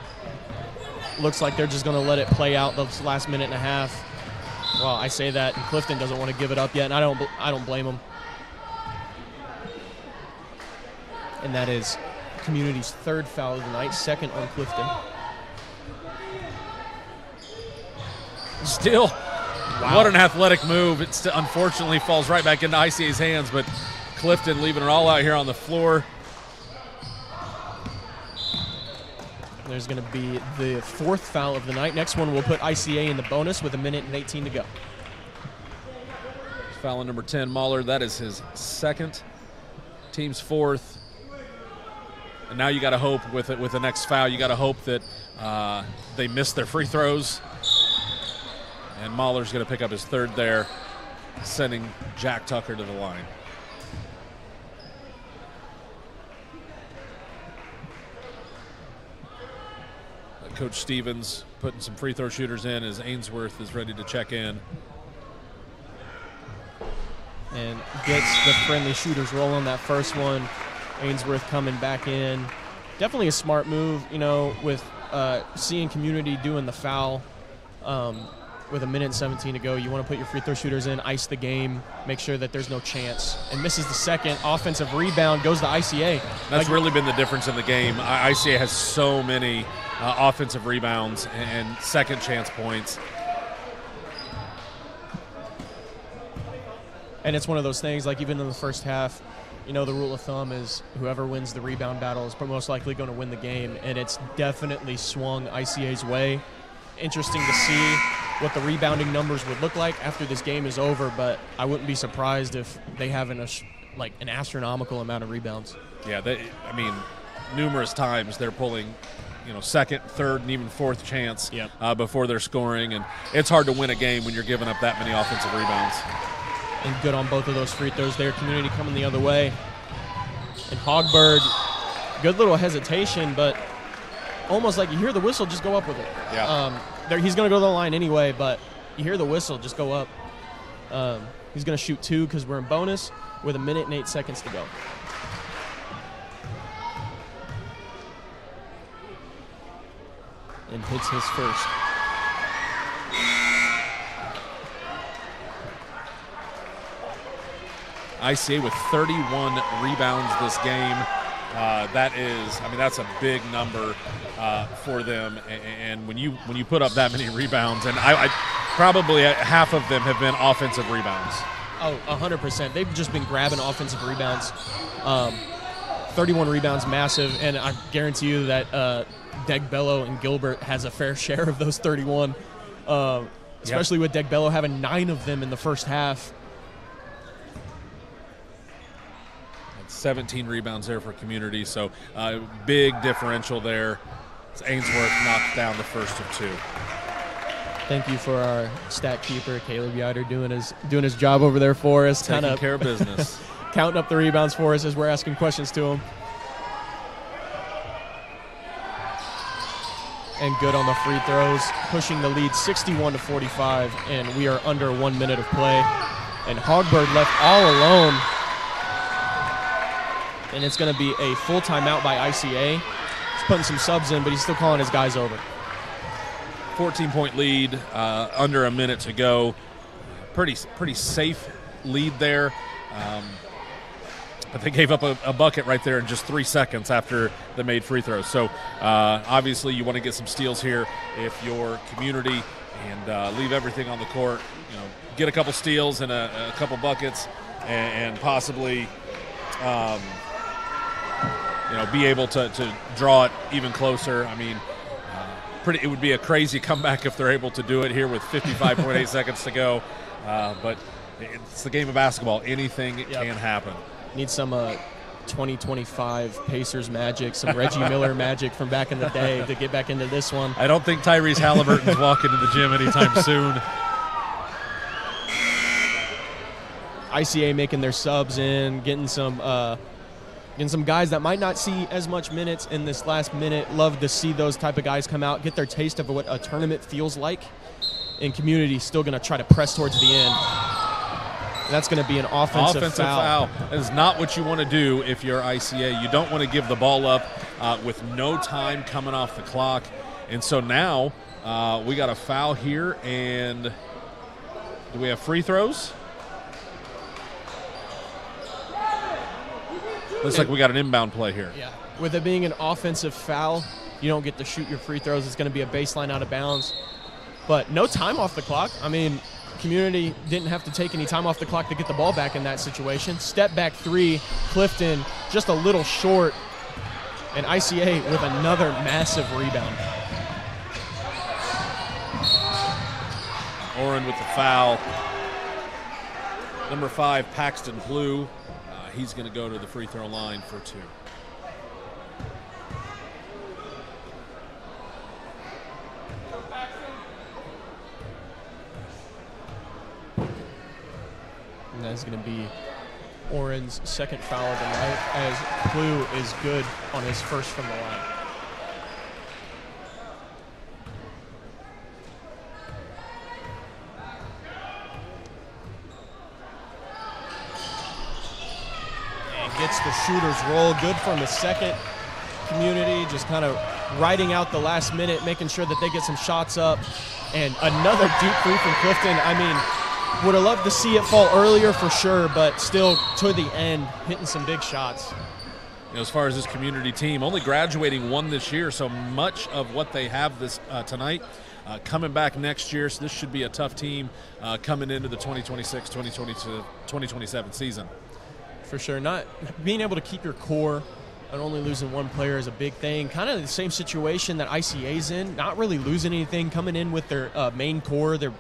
looks like they're just going to let it play out the last minute and a half. Well, I say that, and Clifton doesn't want to give it up yet, and I don't blame him. And that is Community's 3rd foul of the night, 2nd on Clifton. Still, wow. What an athletic move. It unfortunately falls right back into ICA's hands, but Clifton leaving it all out here on the floor. There's going to be the 4th foul of the night. Next one will put ICA in the bonus with 1:18 to go. Foul number 10, Mahler. That is his 2nd. Team's 4th. And now you got to hope with the next foul, you got to hope that they miss their free throws. And Mahler's going to pick up his 3rd there, sending Jack Tucker to the line. Coach Stevens putting some free throw shooters in as Ainsworth is ready to check in. And gets the friendly shooters rolling. That first one, Ainsworth coming back in. Definitely a smart move, with seeing Community doing the foul. With 1:17 to go, you want to put your free throw shooters in, ice the game, make sure that there's no chance. And misses the 2nd. Offensive rebound goes to ICA. That's really been the difference in the game. ICA has so many offensive rebounds and second chance points. And it's one of those things, like even in the first half, the rule of thumb is whoever wins the rebound battle is most likely going to win the game. And it's definitely swung ICA's way. Interesting to see what the rebounding numbers would look like after this game is over, but I wouldn't be surprised if they have an astronomical amount of rebounds. Yeah, numerous times they're pulling, 2nd, 3rd, and even 4th chance before they're scoring, and it's hard to win a game when you're giving up that many offensive rebounds. And good on both of those free throws there. Community coming the other way. And Hogberg, good little hesitation, but almost like you hear the whistle, just go up with it. Yeah. He's going to go to the line anyway, but you hear the whistle, just go up. He's going to shoot 2 because we're in bonus with 1:08 to go. And hits his first. ICA with 31 rebounds this game. That's a big number for them. And when you put up that many rebounds, and I probably half of them have been offensive rebounds. Oh, 100%. They've just been grabbing offensive rebounds. 31 rebounds, massive, and I guarantee you that Degbello and Gilbert has a fair share of those 31, especially with Degbello having 9 of them in the first half. 17 rebounds there for Community, so big differential there. Ainsworth knocked down the first of 2. Thank you for our stat keeper, Caleb Yider, doing his job over there for us. Taking care of business. Counting up the rebounds for us as we're asking questions to him. And good on the free throws, pushing the lead 61-45, and we are under 1 minute of play. And Hogberg left all alone. And it's going to be a full timeout by ICA. He's putting some subs in, but he's still calling his guys over. 14-point lead, under a minute to go. Pretty safe lead there. But they gave up a bucket right there in just 3 seconds after they made free throws. So obviously you want to get some steals here if you're Community and leave everything on the court. Get a couple steals and a couple buckets and possibly be able to draw it even closer. I mean, it would be a crazy comeback if they're able to do it here with 55.8 seconds to go. But it's the game of basketball. Anything can happen. Need some 2025 Pacers magic, some Reggie Miller magic from back in the day to get back into this one. I don't think Tyrese Halliburton's walking to the gym anytime soon. ICA making their subs in, getting some guys that might not see as much minutes in this last minute. Love to see those type of guys come out, get their taste of what a tournament feels like. And Community still going to try to press towards the end. And that's going to be an offensive foul. That is not what you want to do if you're ICA. You don't want to give the ball up with no time coming off the clock. And so now we got a foul here. And do we have free throws? Looks like we got an inbound play here. Yeah. With it being an offensive foul, you don't get to shoot your free throws. It's going to be a baseline out of bounds. But no time off the clock. I mean, Community didn't have to take any time off the clock to get the ball back in that situation. Step back three, Clifton just a little short, and ICA with another massive rebound. Oren with the foul. Number 5, Paxton Blue. He's going to go to the free throw line for 2. And that's going to be Oren's second foul of the night, as Blue is good on his first from the line. Gets the shooter's roll. Good from the second. Community just kind of riding out the last minute, making sure that they get some shots up. And another deep three from Clifton. I mean, would have loved to see it fall earlier for sure, but still to the end, hitting some big shots. As far as this Community team, only graduating 1 this year, so much of what they have this tonight coming back next year. So this should be a tough team coming into the 2026, 2027 season. For sure. Not being able to keep your core and only losing 1 player is a big thing. Kind of the same situation that ICA's in, not really losing anything, coming in with their main core, their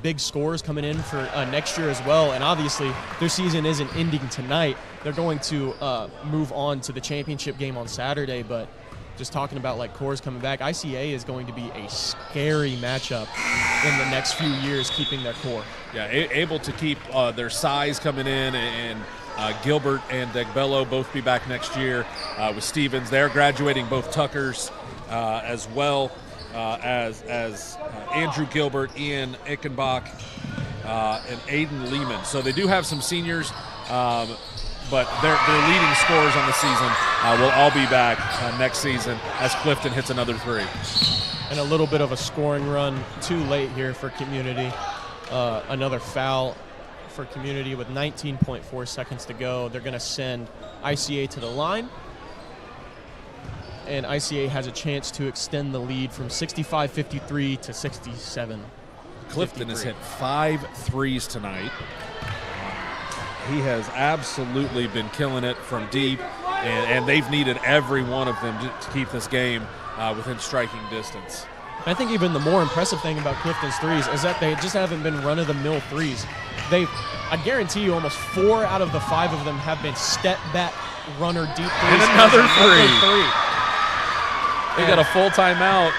big scores coming in for next year as well. And obviously their season isn't ending tonight. They're going to move on to the championship game on Saturday, but just talking about like cores coming back, ICA is going to be a scary matchup in the next few years, keeping their core. Yeah, able to keep their size coming in, and Gilbert and Degbello both be back next year with Stevens. They're graduating both Tuckers as well as Andrew Gilbert, Ian Ickenbach, and Aiden Lehman. So they do have some seniors, but their leading scorers on the season will all be back next season as Clifton hits another 3. And a little bit of a scoring run too late here for Community. Another foul for Community with 19.4 seconds to go. They're going to send ICA to the line. And ICA has a chance to extend the lead from 65-53 to 67. Clifton has hit 5 threes tonight. He has absolutely been killing it from deep, and they've needed every one of them to keep this game within striking distance. I think even the more impressive thing about Clifton's threes is that they just haven't been run-of-the-mill threes. I guarantee you almost 4 out of the 5 of them have been step-back runner deep threes. And another 3. They got a full timeout.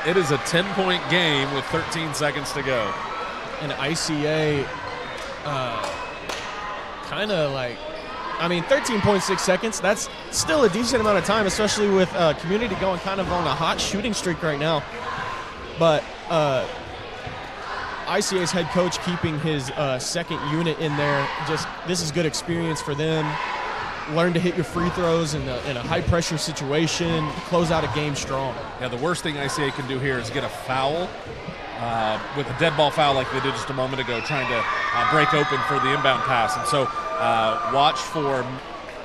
It is a 10-point game with 13 seconds to go. And ICA kind of like, 13.6 seconds, that's still a decent amount of time, especially with Community going kind of on a hot shooting streak right now. But ICA's head coach keeping his second unit in there, this is good experience for them. Learn to hit your free throws in a high-pressure situation, close out a game strong. Yeah, the worst thing ICA can do here is get a foul with a dead ball foul like they did just a moment ago, trying to break open for the inbound pass. And so watch for,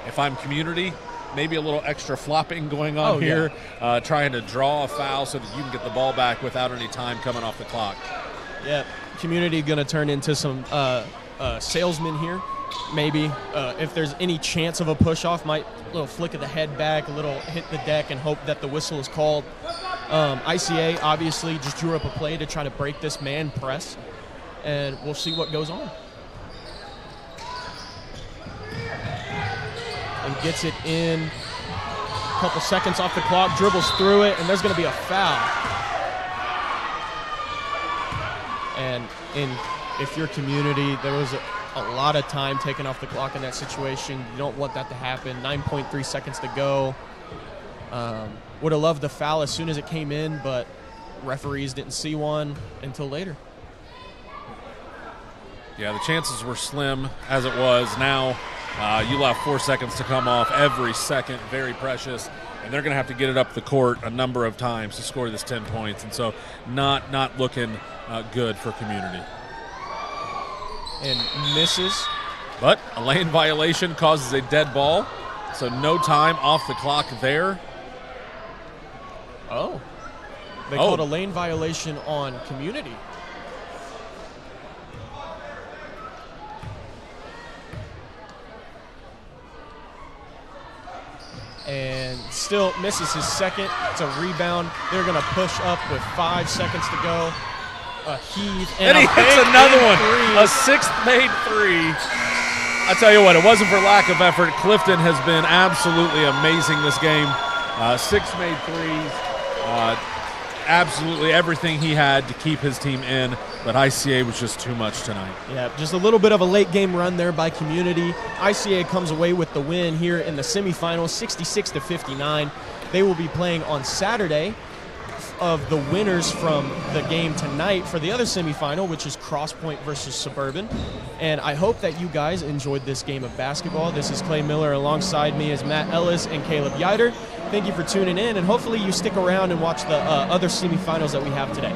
if I'm Community, maybe a little extra flopping going on here, trying to draw a foul so that you can get the ball back without any time coming off the clock. Yeah, Community going to turn into some salesmen here. Maybe if there's any chance of a push-off, a little flick of the head back, a little hit the deck and hope that the whistle is called. ICA obviously just drew up a play to try to break this man press, and we'll see what goes on. And gets it in, a couple seconds off the clock, dribbles through it, and there's going to be a foul. And if you're Community, there was a lot of time taken off the clock in that situation. You don't want that to happen. 9.3 seconds to go. Would have loved the foul as soon as it came in, but referees didn't see one until later. Yeah, the chances were slim as it was. Now you'll have 4 seconds to come off. Every second, very precious. And they're going to have to get it up the court a number of times to score this 10 points. And so not looking good for Community. And misses. But a lane violation causes a dead ball, so no time off the clock there. Oh. They called a lane violation on Community. And still misses his second. It's a rebound. They're going to push up with 5 seconds to go. A heave, and he hits another one. Three. A sixth made three. I tell you what, it wasn't for lack of effort. Clifton has been absolutely amazing this game. 6 made threes. Absolutely everything he had to keep his team in, but ICA was just too much tonight. Yeah, just a little bit of a late game run there by Community. ICA comes away with the win here in the semifinals, 66-59. They will be playing on Saturday of the winners from the game tonight for the other semifinal, which is Cross Point versus Suburban. And I hope that you guys enjoyed this game of basketball. This is Clay Miller. Alongside me is Matt Ellis and Caleb Yider. Thank you for tuning in, and hopefully you stick around and watch the other semifinals that we have today.